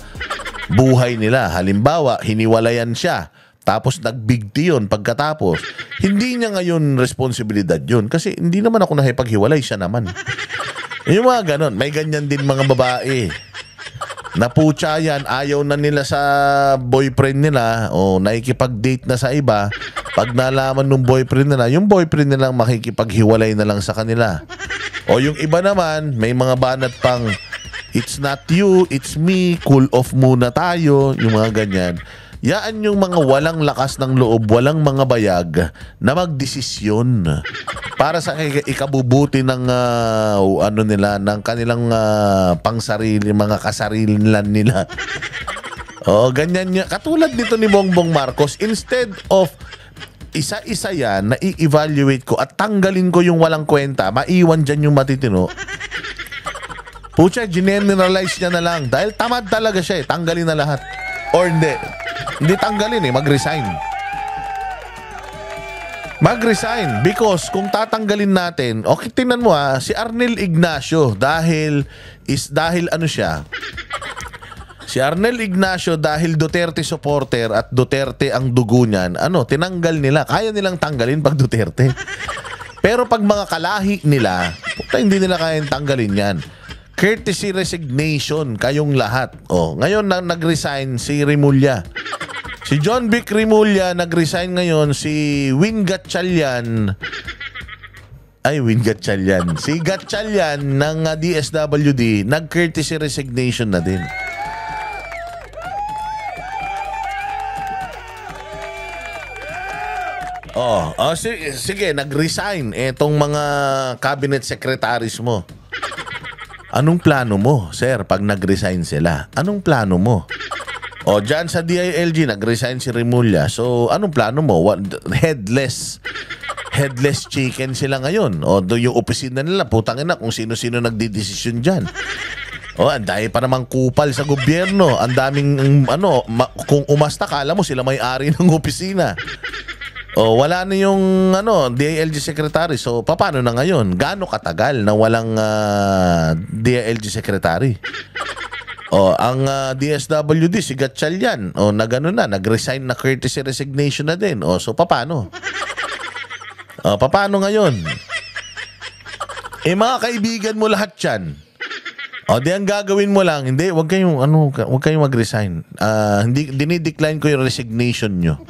buhay nila. Halimbawa, hiniwalayan siya, tapos nagbigti yun pagkatapos. Hindi niya ngayon responsibilidad yun kasi hindi naman ako nakipaghiwalay, siya naman. Yung mga ganon, may ganyan din mga babae. Naputya yan, ayaw na nila sa boyfriend nila o nakikipag-date na sa iba. Pag nalaman ng boyfriend nila, yung boyfriend nila makikipaghiwalay na lang sa kanila. O yung iba naman, may mga banat pang, it's not you, it's me, cool off muna tayo, yung mga ganyan. Yaan yung mga walang lakas ng loob, walang mga bayag na magdesisyon para sa ikabubuti ng ng kanilang pangsarili, mga kasarilan nila. Ganyan niya. Katulad dito ni Bongbong Marcos, instead of isa-isa yan, na i-evaluate ko at tanggalin ko yung walang kwenta, maiwan dyan yung matitino. Pucha, generalize niya na lang. Dahil tamad talaga siya tanggalin na lahat. Or hindi tanggalin mag-resign. Mag-resign because kung tatanggalin natin, okay, tingnan mo si Arnel Ignacio dahil ano siya? Si Arnel Ignacio dahil Duterte supporter at Duterte ang dugo niyan, tinanggal nila. Kaya nilang tanggalin pag Duterte. Pero pag mga kalahi nila, hindi nila kayang tanggalin yan. Courtesy resignation kayong lahat. Ngayon nag-resign si Remulla. Si John Vic Remulla nag-resign ngayon, si Win Gatchalian. Si Gatchalian ng DSWD nag-courtesy resignation na din. Sige, nag-resign etong mga cabinet secretaries mo. Anong plano mo, sir, pag nag-resign sila? Anong plano mo? Dyan sa DILG, nag-resign si Remulla. So, anong plano mo? Headless chicken sila ngayon. Yung opisina nila, putangin na kung sino-sino nagdidesisyon dyan. Ang dahil pa namang kupal sa gobyerno. Ang daming, kung umasta, kala mo sila may-ari ng opisina. Wala na yung DILG secretary. So, paano na ngayon? Gaano katagal na walang DILG secretary? Ang DSWD, si Gatchalian, nag-resign na courtesy resignation na din. So, paano? Paano ngayon? Mga kaibigan mo lahat yan. Di ang gagawin mo lang, wag kayong mag-resign. Dinidecline ko yung resignation nyo.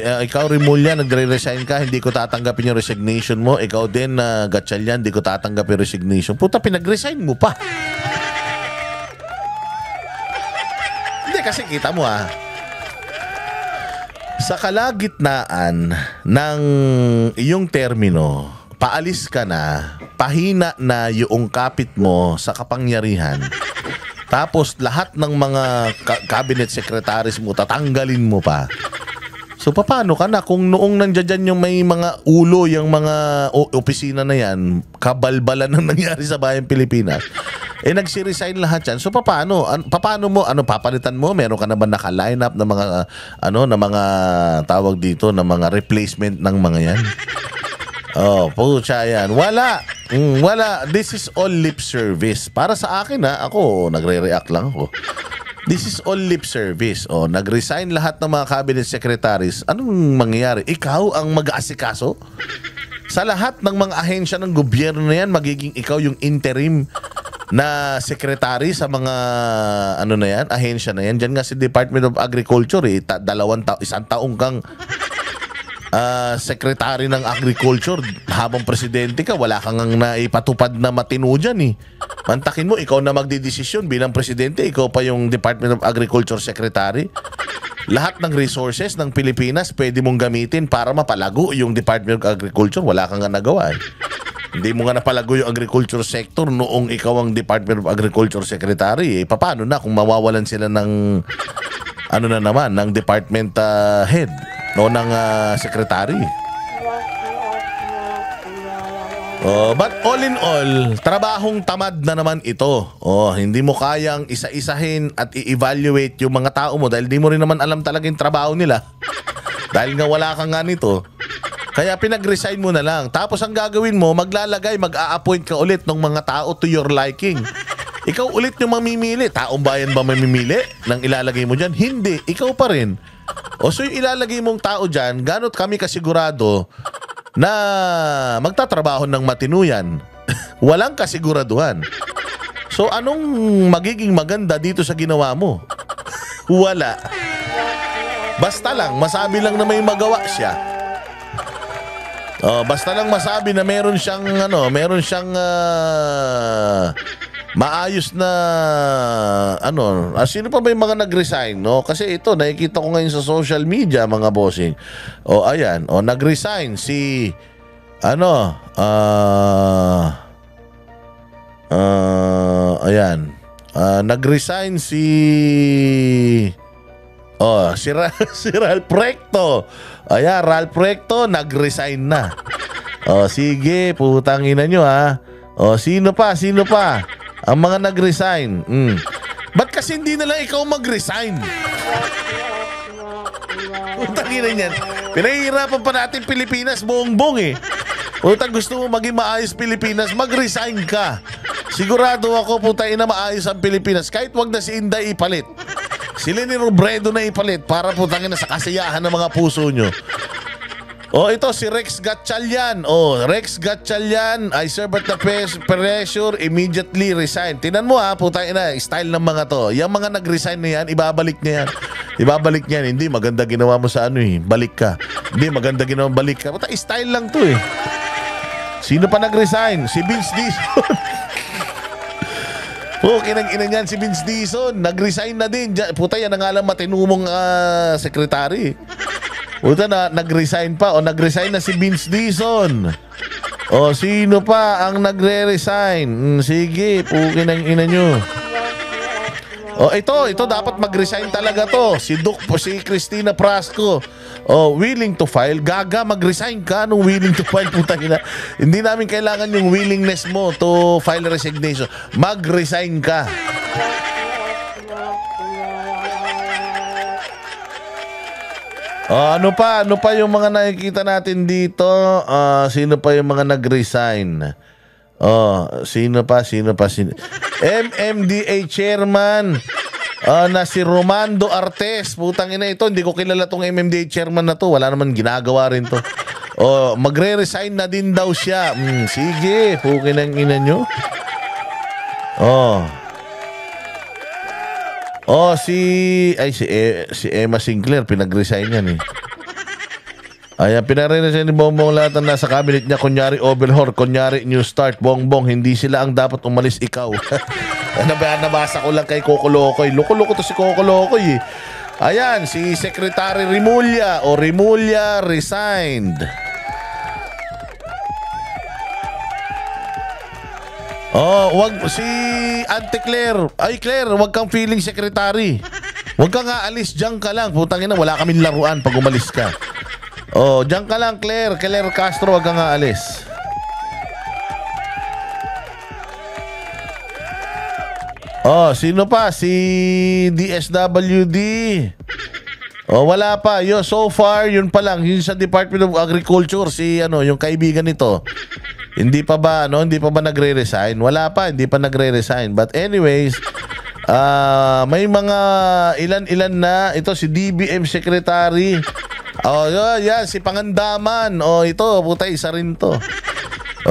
Ikaw Remulla, nagre-resign ka, hindi ko tatanggapin yung resignation mo. Ikaw din, Gatchalian, hindi ko tatanggapin yung resignation. Puta, pinag-resign mo pa. Hindi, kasi kita mo sa kalagitnaan ng iyong termino, paalis ka na, pahina na yung kapit mo sa kapangyarihan. Tapos lahat ng mga cabinet secretaries mo, tatanggalin mo pa. So, paano ka na? Kung noong nandiyan yung may mga ulo, yung mga opisina na yan, kabalbalan ang nangyari sa bayang Pilipinas, nagsi-resign lahat yan. So, paano? Paano mo? Papalitan mo? Meron ka na ba naka-line up ng mga, na mga tawag dito, na mga replacement ng mga yan? Pucha yan. Wala. Wala. This is all lip service. Para sa akin, ako, nagre-react lang ako. This is all lip service. Nag-resign lahat ng mga cabinet secretaries. Anong mangyayari? Ikaw ang mag-aasikaso? Sa lahat ng mga ahensya ng gobyerno na yan, magiging ikaw yung interim na secretary sa mga ahensya na yan. Diyan nga si Department of Agriculture, isang taong kang secretary ng Agriculture. Habang presidente ka, wala kang naipatupad na matino dyan Mantakin mo, ikaw na magdidesisyon bilang presidente, ikaw pa yung Department of Agriculture Secretary. Lahat ng resources ng Pilipinas pwede mong gamitin para mapalago yung Department of Agriculture. Wala kang nagawa Hindi mo nga napalago yung agriculture sector noong ikaw ang Department of Agriculture Secretary. Paano na kung mawawalan sila ng ng department head ng secretary? But all in all, trabahong tamad na naman ito. Hindi mo kayang isa-isahin at i-evaluate yung mga tao mo dahil di mo rin naman alam talaga yung trabaho nila. Dahil nga wala ka nga nito. Kaya pinag-resign mo na lang. Tapos ang gagawin mo, mag-a-appoint ka ulit ng mga tao to your liking. Ikaw ulit yung mamimili. Taong bayan ba mamimili ng ilalagay mo dyan? Hindi. Ikaw pa rin. So yung ilalagay mong tao dyan, ganot kami kasigurado na magtatrabaho ng matino yan. Walang kasiguraduhan. So anong magiging maganda dito sa ginawa mo? Wala. Basta lang, masabi lang na may magawa siya. Basta lang masabi na meron siyang maayos na sino pa ba yung mga nag-resign, no? Kasi ito nakikita ko ngayon sa social media, mga bossing. Ayan, nag-resign si nag-resign si si Ralph Recto. Ayan, Ralph Recto nag-resign na. Sige, putang ina nyo ha. Sino pa? Ang mga nag-resign. Ba't kasi hindi na lang ikaw mag-resign? Putang ina niyan. Pinahihirapan pa natin Pilipinas, bongbong eh. Putang, gusto mo maging maayos Pilipinas, mag-resign ka. Sigurado ako, putang ina, maayos ang Pilipinas. Kahit wag na si Inday ipalit. Si Leni Robredo na ipalit para putang ina sa kasiyahan ng mga puso nyo. Ito si Rex Gatchalian. Rex Gatchalian, I serve at the pressure, immediately resign. Tinan mo ha, putang ina, style ng mga to. Yung mga nag-resign na yan, ibabalik niya yan. Ibabalik niya yan. Hindi, maganda ginawa mo sa balik ka. Hindi, maganda ginawa, balik ka. Putang, style lang to eh. Sino pa nag-resign? Si Vince Dizon. Kinang-ina niyan si Vince Dizon. Nag-resign na din. Puta, yan ang alam matinumong sekretary. Puta na, nag-resign pa. Nag-resign na si Vince Dizon. Sino pa ang nagre-resign? Sige, kinang-ina nyo. Ito dapat mag-resign talaga to. Si Cristina Prasco. Willing to file. Gaga, mag-resign ka nung willing to file. Putang ina. Hindi namin kailangan yung willingness mo to file resignation. Mag-resign ka. Ano pa yung mga nakikita natin dito? Sino pa yung mga nag-resign? Sino pa? MMDA chairman na si Romando Artes. Putang ina ito, hindi ko kilala tong MMDA chairman na to. Wala naman ginagawa rin to. Magre-resign na din daw siya. Sige, pukin ang ina nyo. Si Emma Sinclair, pinag-resign yan eh. Ayan, pinare-resign ni Bongbong lahat ng nasa cabinet niya. Kunyari overhaul, kunyari new start. Bongbong, hindi sila ang dapat umalis, ikaw. Nabasa ko lang kay Coco Locoy. Loko-loko to si Coco Locoy eh. Ayan, si Secretary Rimulya Rimulya resigned. Wag si Auntie Claire. Ay Claire, wag kang feeling secretary. Wag kang aalis, diyan ka lang. Putang ina, wala kaming laruan pag umalis ka. Diyan ka lang Claire Castro, wag kang aalis. Sino pa? Si DSWD. Wala pa. So far, yun pa lang. Yun sa Department of Agriculture, yung kaibigan nito. Hindi pa ba nagre-resign? Wala pa, hindi pa nagre-resign. But anyways, may mga ilan na. Ito si DBM Secretary. Yan, si Pangandaman. Ito, puta, isa rin to.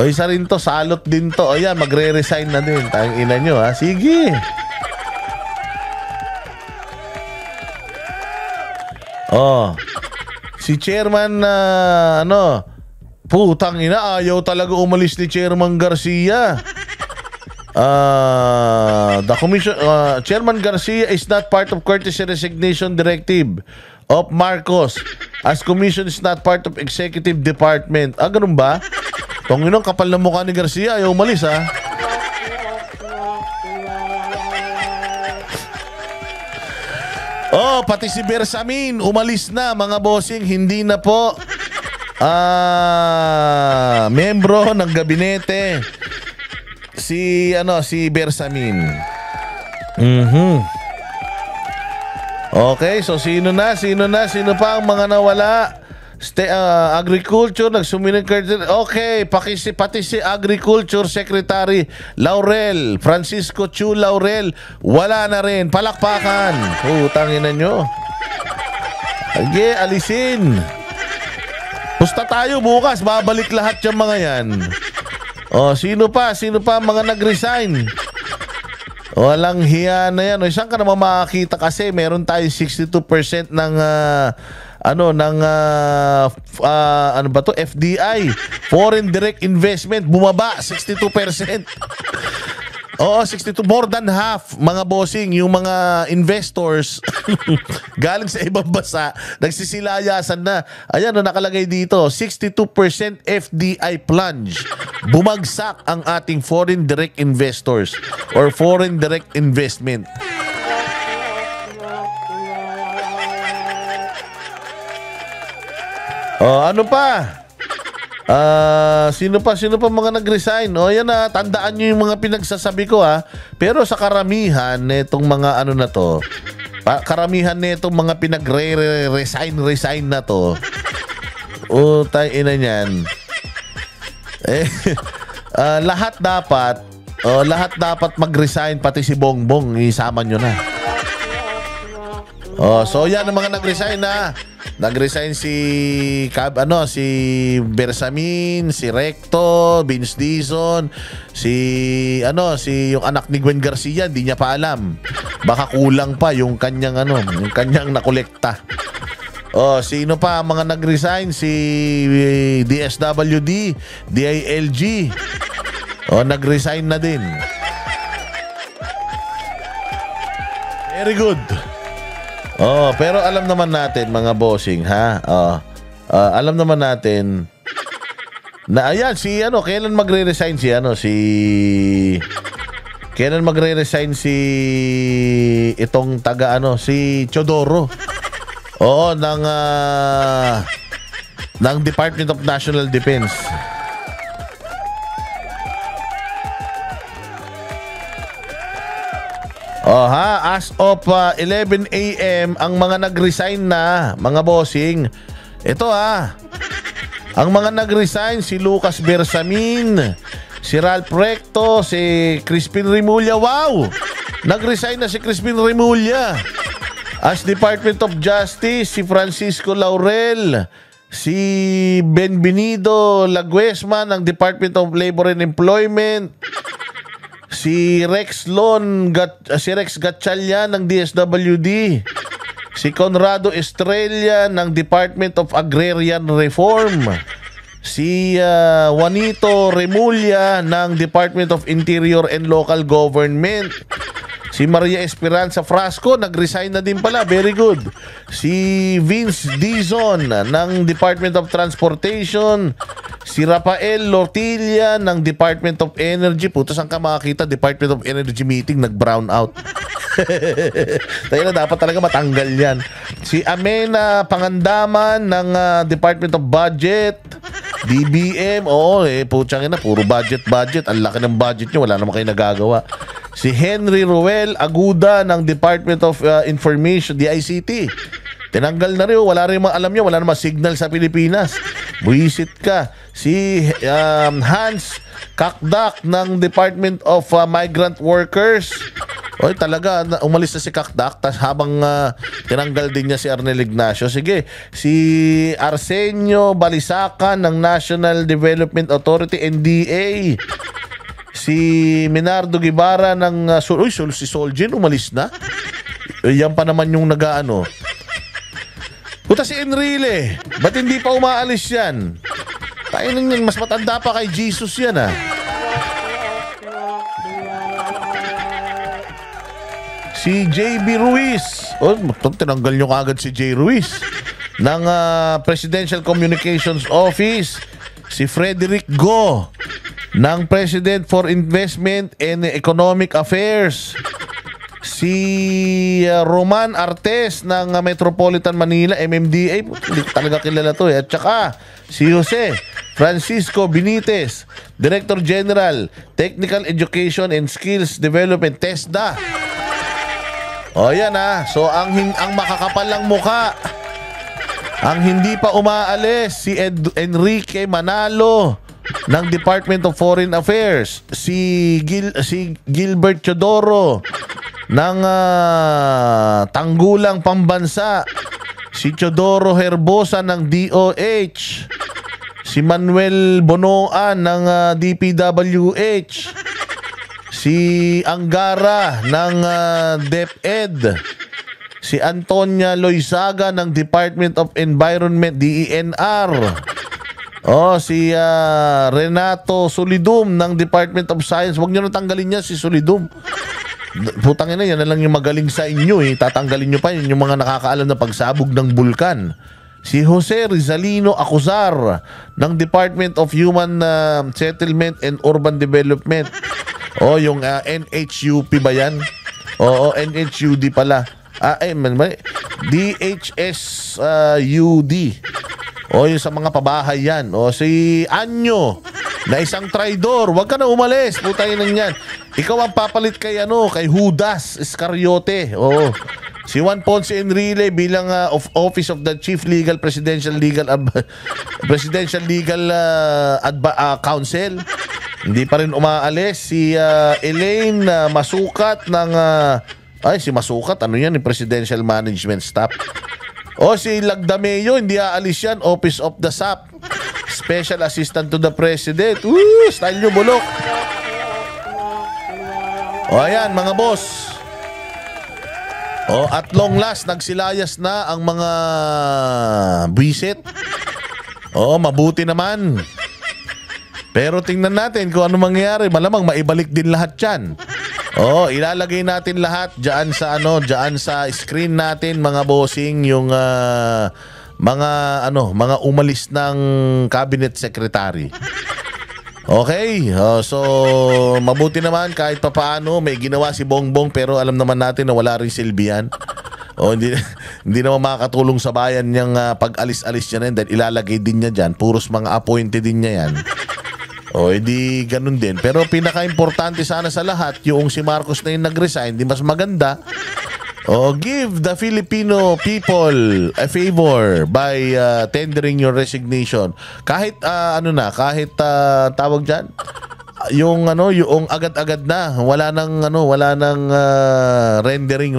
Isa rin to, salot din to. Yan, magre-resign na din. Tayong ina nyo, ha? Sige. Si Chairman putang ina, ayaw talaga umalis ni Chairman Garcia. The commission, Chairman Garcia is not part of courtesy resignation directive of Marcos, as commission is not part of executive department. Ganun ba? Tanginong kapal na mukha ni Garcia, ayaw umalis ha. Pati si Bersamin umalis na, mga bossing. Hindi na po Miyembro ng gabinete si Bersamin. Okay, so sino pa ang mga nawala? Agriculture, nagsumiling curtain. Okay, pati si Agriculture Secretary Laurel, Francisco Chu Laurel, wala na rin. Palakpakan. Utangin na nyo. Okay, alisin. Pusta tayo bukas, babalik lahat yung mga yan. Sino pa ang mga nag-resign? Walang hiya na yan. Saan ka naman makakita kasi meron tayo 62% ng FDI, foreign direct investment, bumaba 62%. Oo, 62, more than half, mga bossing, yung mga investors galing sa ibang bansa, nagsisilayasan na. Ayan, nakalagay dito, 62% FDI plunge. Bumagsak ang ating foreign direct investors or foreign direct investment. Ano pa? Sino pa mga nag-resign? Yan na, tandaan nyo yung mga pinagsasabi ko Pero sa karamihan netong mga na to, karamihan netong mga pinag-resign na to. Tayo ina niyan. Lahat dapat mag-resign, pati si Bongbong, isama nyo na. So yan ang mga nag-resign na. Nag-resign si Bersamin, si Recto, Vince Dizon, yung anak ni Gwen Garcia, hindi niya pa alam. Baka kulang pa yung kanyang nakolekta. Sino pa ang mga nag-resign? Si DSWD, DILG. Nag-resign na din. Very good. Pero alam naman natin mga bossing alam naman natin na ayan kailan magre-resign si itong taga si Chodoro. Ng Department of National Defense. As of 11 a.m. ang mga nag-resign na, mga bossing. Ito ang mga nag-resign, si Lucas Bersamin, si Ralph Recto, si Crispin Remulla. Wow! Nag-resign na si Crispin Remulla. As Department of Justice, si Francisco Laurel, si Benvenido Laguesma ng Department of Labor and Employment, si Rex Gatchalian ng DSWD, si Conrado Estrella ng Department of Agrarian Reform, si Juanito Remulla ng Department of Interior and Local Government, si Maria Esperanza Frasco, nag-resign na din pala, very good. Si Vince Dizon ng Department of Transportation, si Rafael Lortilla ng Department of Energy. Puto, saan ka makakita Department of Energy meeting, nag-brown out. Tayo na, dapat talaga matanggal yan. Si Amena Pangandaman ng Department of Budget, DBM. Putsang ina, puro budget. Ang laki ng budget nyo, wala naman kayo nagagawa. Si Henry Ruel Aguda ng Department of Information, DICT. Tinanggal na rin, wala rin alam nyo, wala naman signal sa Pilipinas. Buisit ka. Si Hans Kakdak ng Department of Migrant Workers. Talaga, umalis na si Kakdak, tas habang tinanggal din niya si Arnel Ignacio. Sige, si Arsenio Balisacan ng National Development Authority, NDA. Si Minardo Guevara ng si Soljen, umalis na. Yan pa naman yung nag-ano. Puta, si Enrile, ba't hindi pa umaalis yan? Tayo nang mas matanda pa kay Jesus yan Si JB Ruiz. Tinanggal nyo kagad si J. Ruiz ng Presidential Communications Office. Si Frederick Go ng President for Investment and Economic Affairs. Si Roman Artes ng Metropolitan Manila, MMDA. Hindi ko talaga kilala to At saka si Jose Francisco Benitez, Director General, Technical Education and Skills Development, TESDA. O yan So ang makakapal lang muka, ang hindi pa umaalis, si Enrique Manalo ng Department of Foreign Affairs, si Gilbert Chodoro ng Tanggulang Pambansa, si Chodoro Herbosa ng DOH, si Manuel Bonoan ng DPWH, si Angara ng DepEd, si Antonia Loizaga ng Department of Environment, DENR, si Renato Solidum ng Department of Science. Huwag nyo natanggalin niya si Solidum. Putang ina, yan na lang yung magaling sa inyo Tatanggalin nyo pa yun, yung mga nakakaalam na pagsabog ng bulkan. Si Jose Rizalino Acuzar ng Department of Human Settlement and Urban Development. Yung NHUP ba yan? NHUD pala. DHSUD. Yung sa mga pabahay yan. Si Anyo na isang traidor. Huwag ka na umalis. Putay na yan. Ikaw ang papalit kay Judas Iscariote. Si Juan Ponce Enrile bilang Office of the Chief Legal Presidential Legal Counsel. Hindi pa rin umaalis. Si Elaine Masukat ng si Masukat, yan? Presidential Management Staff. Si Lagdameo, hindi aalis yan. Office of the SAP, Special Assistant to the President. Style nyo, bulok. Ayan, mga boss. At long last, nagsilayas na ang mga buwisit. Mabuti naman. Pero tingnan natin kung ano mangyayari. Malamang maibalik din lahat yan. Ilalagay natin lahat diyan sa screen natin, mga bossing, yung mga umalis ng cabinet secretary. Okay? So mabuti naman kahit papaano may ginawa si Bongbong, pero alam naman natin na wala rin silbi yan. Hindi naman makakatulong sa bayan niyang pag-alis-alis niya na yan, dahil ilalagay din niya diyan. Puros mga appointed din niya yan. Edi ganun din. Pero pinaka-importante sana sa lahat, yung si Marcos na yung nag-resign, di mas maganda. Give the Filipino people a favor by tendering your resignation. Kahit kahit tawag diyan, yung agad-agad na, wala nang rendering.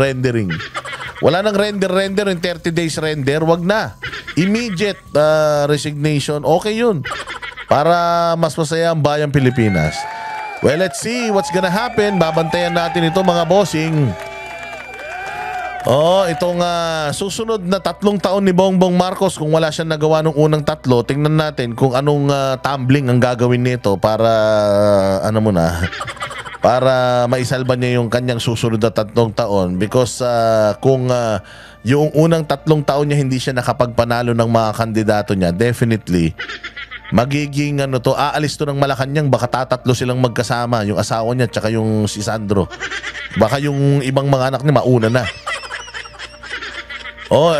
Wala nang render in 30 days render, wag na. Immediate resignation, okay yun. Para mas masaya ang bayang Pilipinas. Well, let's see what's gonna happen. Babantayan natin ito, mga bossing. Itong susunod na 3 taon ni Bongbong Marcos, kung wala siyang nagawa nung unang 3, tingnan natin kung anong tumbling ang gagawin nito para para maisalba niya yung kanyang susunod na 3 taon. Because kung yung unang 3 taon niya hindi siya nakapagpanalo ng mga kandidato niya, definitely magiging aalis to ng Malacanang, baka tatatlo silang magkasama, yung asawa niya tsaka yung si Sandro. Baka yung ibang mga anak niya mauna na.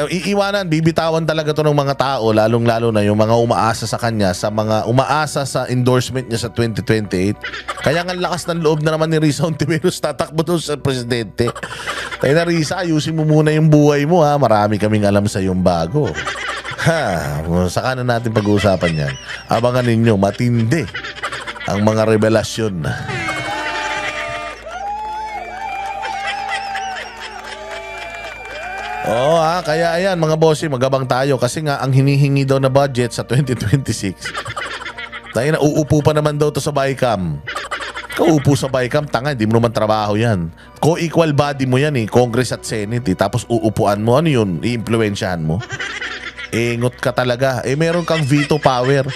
Iiwanan, bibitawan talaga to ng mga tao, lalong-lalo na yung mga umaasa sa kanya, sa mga umaasa sa endorsement niya sa 2028. Kaya nga lakas ng loob na naman ni Risa Hontiveros tatakbo doon sa presidente. Kaya na, Risa, ayusin mo muna yung buhay mo, ha. Marami kaming alam sa yung bago. Saka na natin pag-uusapan yan. Abangan ninyo, matindi ang mga revelasyon. Kaya ayan, mga bossy, magabang tayo kasi nga ang hinihingi daw na budget sa 2026. Tayo na, uupo pa naman daw to sa BICAM. Kaupo sa BICAM, tanga, hindi mo naman trabaho yan. Co-equal body mo yan, Congress at Senate, tapos uupuan mo, ano yun, i-impluensyahan mo. Ingot ka talaga. Meron kang veto power.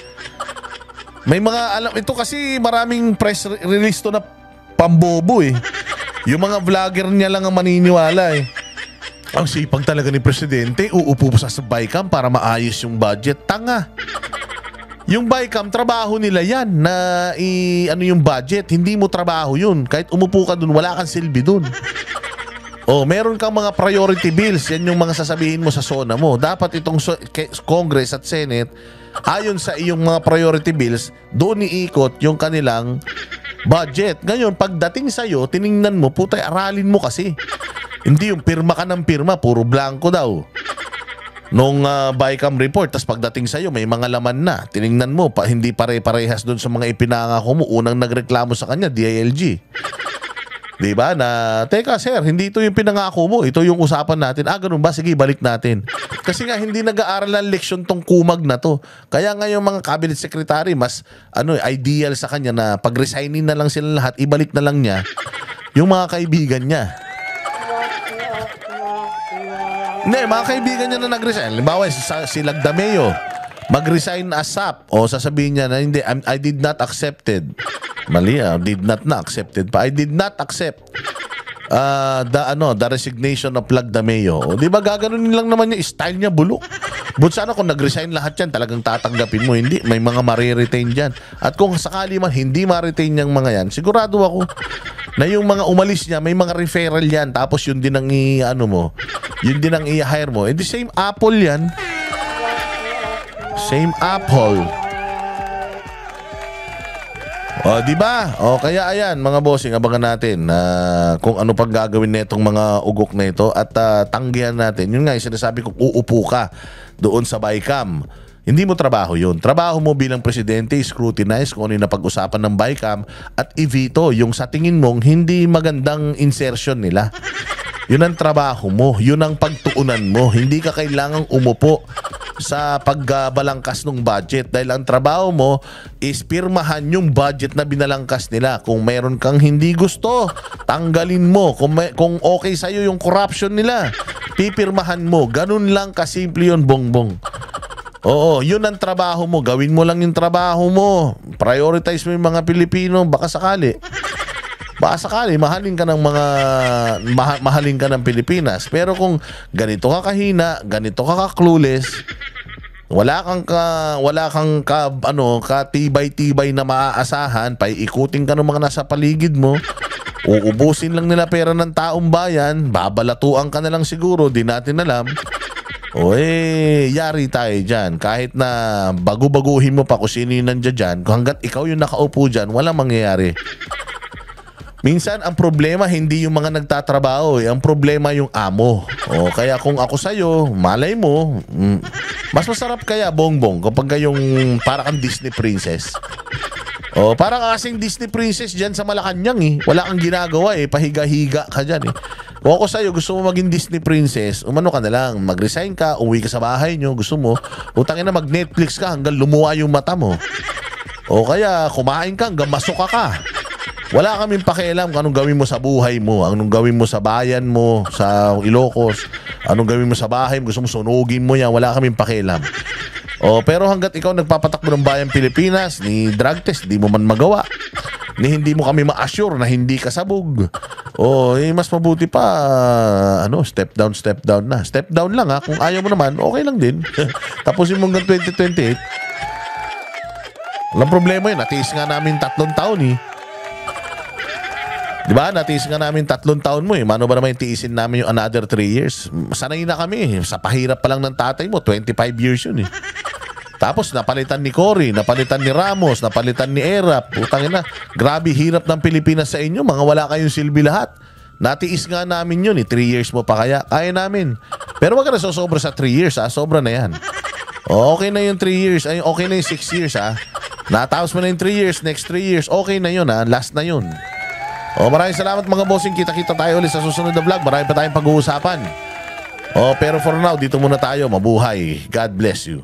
May mga ito kasi maraming press release to na pambobo Yung mga vlogger niya lang ang maniniwala Ang sipag talaga ni Presidente, uupo sa BICAM para maayos yung budget. Tanga. Yung BICAM, trabaho nila yan na yung budget. Hindi mo trabaho yun. Kahit umupo ka dun, wala kang silbi dun. Meron kang mga priority bills. Yan yung mga sasabihin mo sa SONA mo. Dapat itong Congress at Senate, Ayon sa iyong mga priority bills, doon iikot yung kanilang budget. Ngayon, pagdating sa'yo, tiningnan mo, putay, aralin mo kasi. Hindi yung pirma ka ng pirma, puro blanco daw. Nung BICAM report, tas pagdating sa'yo, may mga laman na. Tiningnan mo, hindi pare-parehas doon sa mga ipinangako mo. Unang nagreklamo sa kanya, DILG. Diba? Na, teka sir, hindi ito yung pinangako mo. Ito yung usapan natin. Ganun ba? Sige, balik natin. Kasi nga, hindi nag-aaral ng leksyon tong kumag na to. Kaya nga yung mga cabinet secretary, mas ideal sa kanya na pag-resignin na lang sila lahat, ibalik na lang niya yung mga kaibigan niya. Hindi, mga kaibigan niya na nag-resign. Halimbawa, si Lagdameo, mag-resign as SAP. O sasabihin niya na, hindi, I did not accepted. Mali, did not na accepted pa. I did not accept the resignation of Lagdameo. O, di ba gaganunin lang naman niya, style niya bulok. But sana kung nag-resign lahat yan, talagang tatanggapin mo. Hindi, may mga mariretain dyan. At kung sakali man hindi ma-retain niyang mga yan, sigurado ako na yung mga umalis niya, may mga referral yan. Tapos yun din ang yun din ang i-hire mo. The same Apple yan. Same Apple. O, di ba? O, kaya ayan, mga bossing, abangan natin kung ano pang gagawin nitong mga ugok na ito at tanggihan natin. Yun nga, yung sinasabi ko, uupo ka doon sa BICAM. Hindi mo trabaho yun. Trabaho mo bilang presidente, scrutinize kung ano yung napag-usapan ng BICAM at i-veto yung sa tingin mong hindi magandang insertion nila. Yun ang trabaho mo. Yun ang pagtuunan mo. Hindi ka kailangang umupo sa pagbalangkas ng budget dahil ang trabaho mo is pirmahan yung budget na binalangkas nila. Kung mayroon kang hindi gusto, tanggalin mo. Kung okay sa'yo yung corruption nila, pipirmahan mo. Ganun lang kasimple yun, bongbong. Oo, yun ang trabaho mo. Gawin mo lang yung trabaho mo. Prioritize mo yung mga Pilipino. Baka sakali, mahalin ka ng mahalin ka ng Pilipinas. Pero kung ganito ka kahina, ganito ka clueless, wala kang katibay-tibay na maaasahan, paiikutin ka ng mga nasa paligid mo, uubusin lang nila pera ng taong bayan, babalatuan ka na lang siguro, di natin alam. Yari tayo dyan. Kahit na bagu-baguhin mo pa kung sino yung nandiyan dyan, hanggat ikaw yung nakaupo dyan, walang mangyayari. Minsan, ang problema hindi yung mga nagtatrabaho. Ang problema yung amo. Kaya kung ako sa'yo, malay mo, mas masarap kaya, bongbong, kapag yung para kang Disney princess. Para kasing Disney princess dyan sa Malacanang Wala kang ginagawa pahiga-higa ka dyan Kung ako sa'yo, gusto mo maging Disney princess, umano ka na lang, mag-resign ka, uwi ka sa bahay nyo, gusto mo, utangin na mag-Netflix ka hanggang lumuwa yung mata mo. Kaya kumain ka hanggang masuka ka. Wala kaming pakialam kung anong gawin mo sa buhay mo, anong gawin mo sa bayan mo, sa Ilocos, anong gawin mo sa bahay mo, gusto mo sunugin mo yan, wala kaming pakialam. Pero hanggat ikaw nagpapatakbo ng bayang Pilipinas, ni drug test, di mo man magawa, ni hindi mo kami ma-assure na hindi ka sabog, mas mabuti pa, step down na. Step down lang kung ayaw mo naman, okay lang din. Tapusin mo hanggang 2028. Walang problema yun, natiis nga namin 3 taon Diba? Natiis nga namin 3 taon mo Mano ba naman tiisin namin yung another 3 years? Sanay na kami. Sa pahirap pa lang ng tatay mo, 25 years yun Tapos napalitan ni Cory, napalitan ni Ramos, napalitan ni Erap. Putangin na. Grabe hirap ng Pilipinas sa inyo. Mga wala kayong silbi lahat. Natiis nga namin yun 3 years mo pa kaya. Kaya namin. Pero wag ka na sosobra sa 3 years Sobra na yan. Okay na yung 3 years. Okay na yung 6 years Natapos mo na yung 3 years. Next 3 years. Okay na yun Last na yun. Maraming salamat mga bossing. Kita-kita tayo ulit sa susunod na vlog. Marami pa tayong pag-uusapan. Pero for now, dito muna tayo. Mabuhay. God bless you.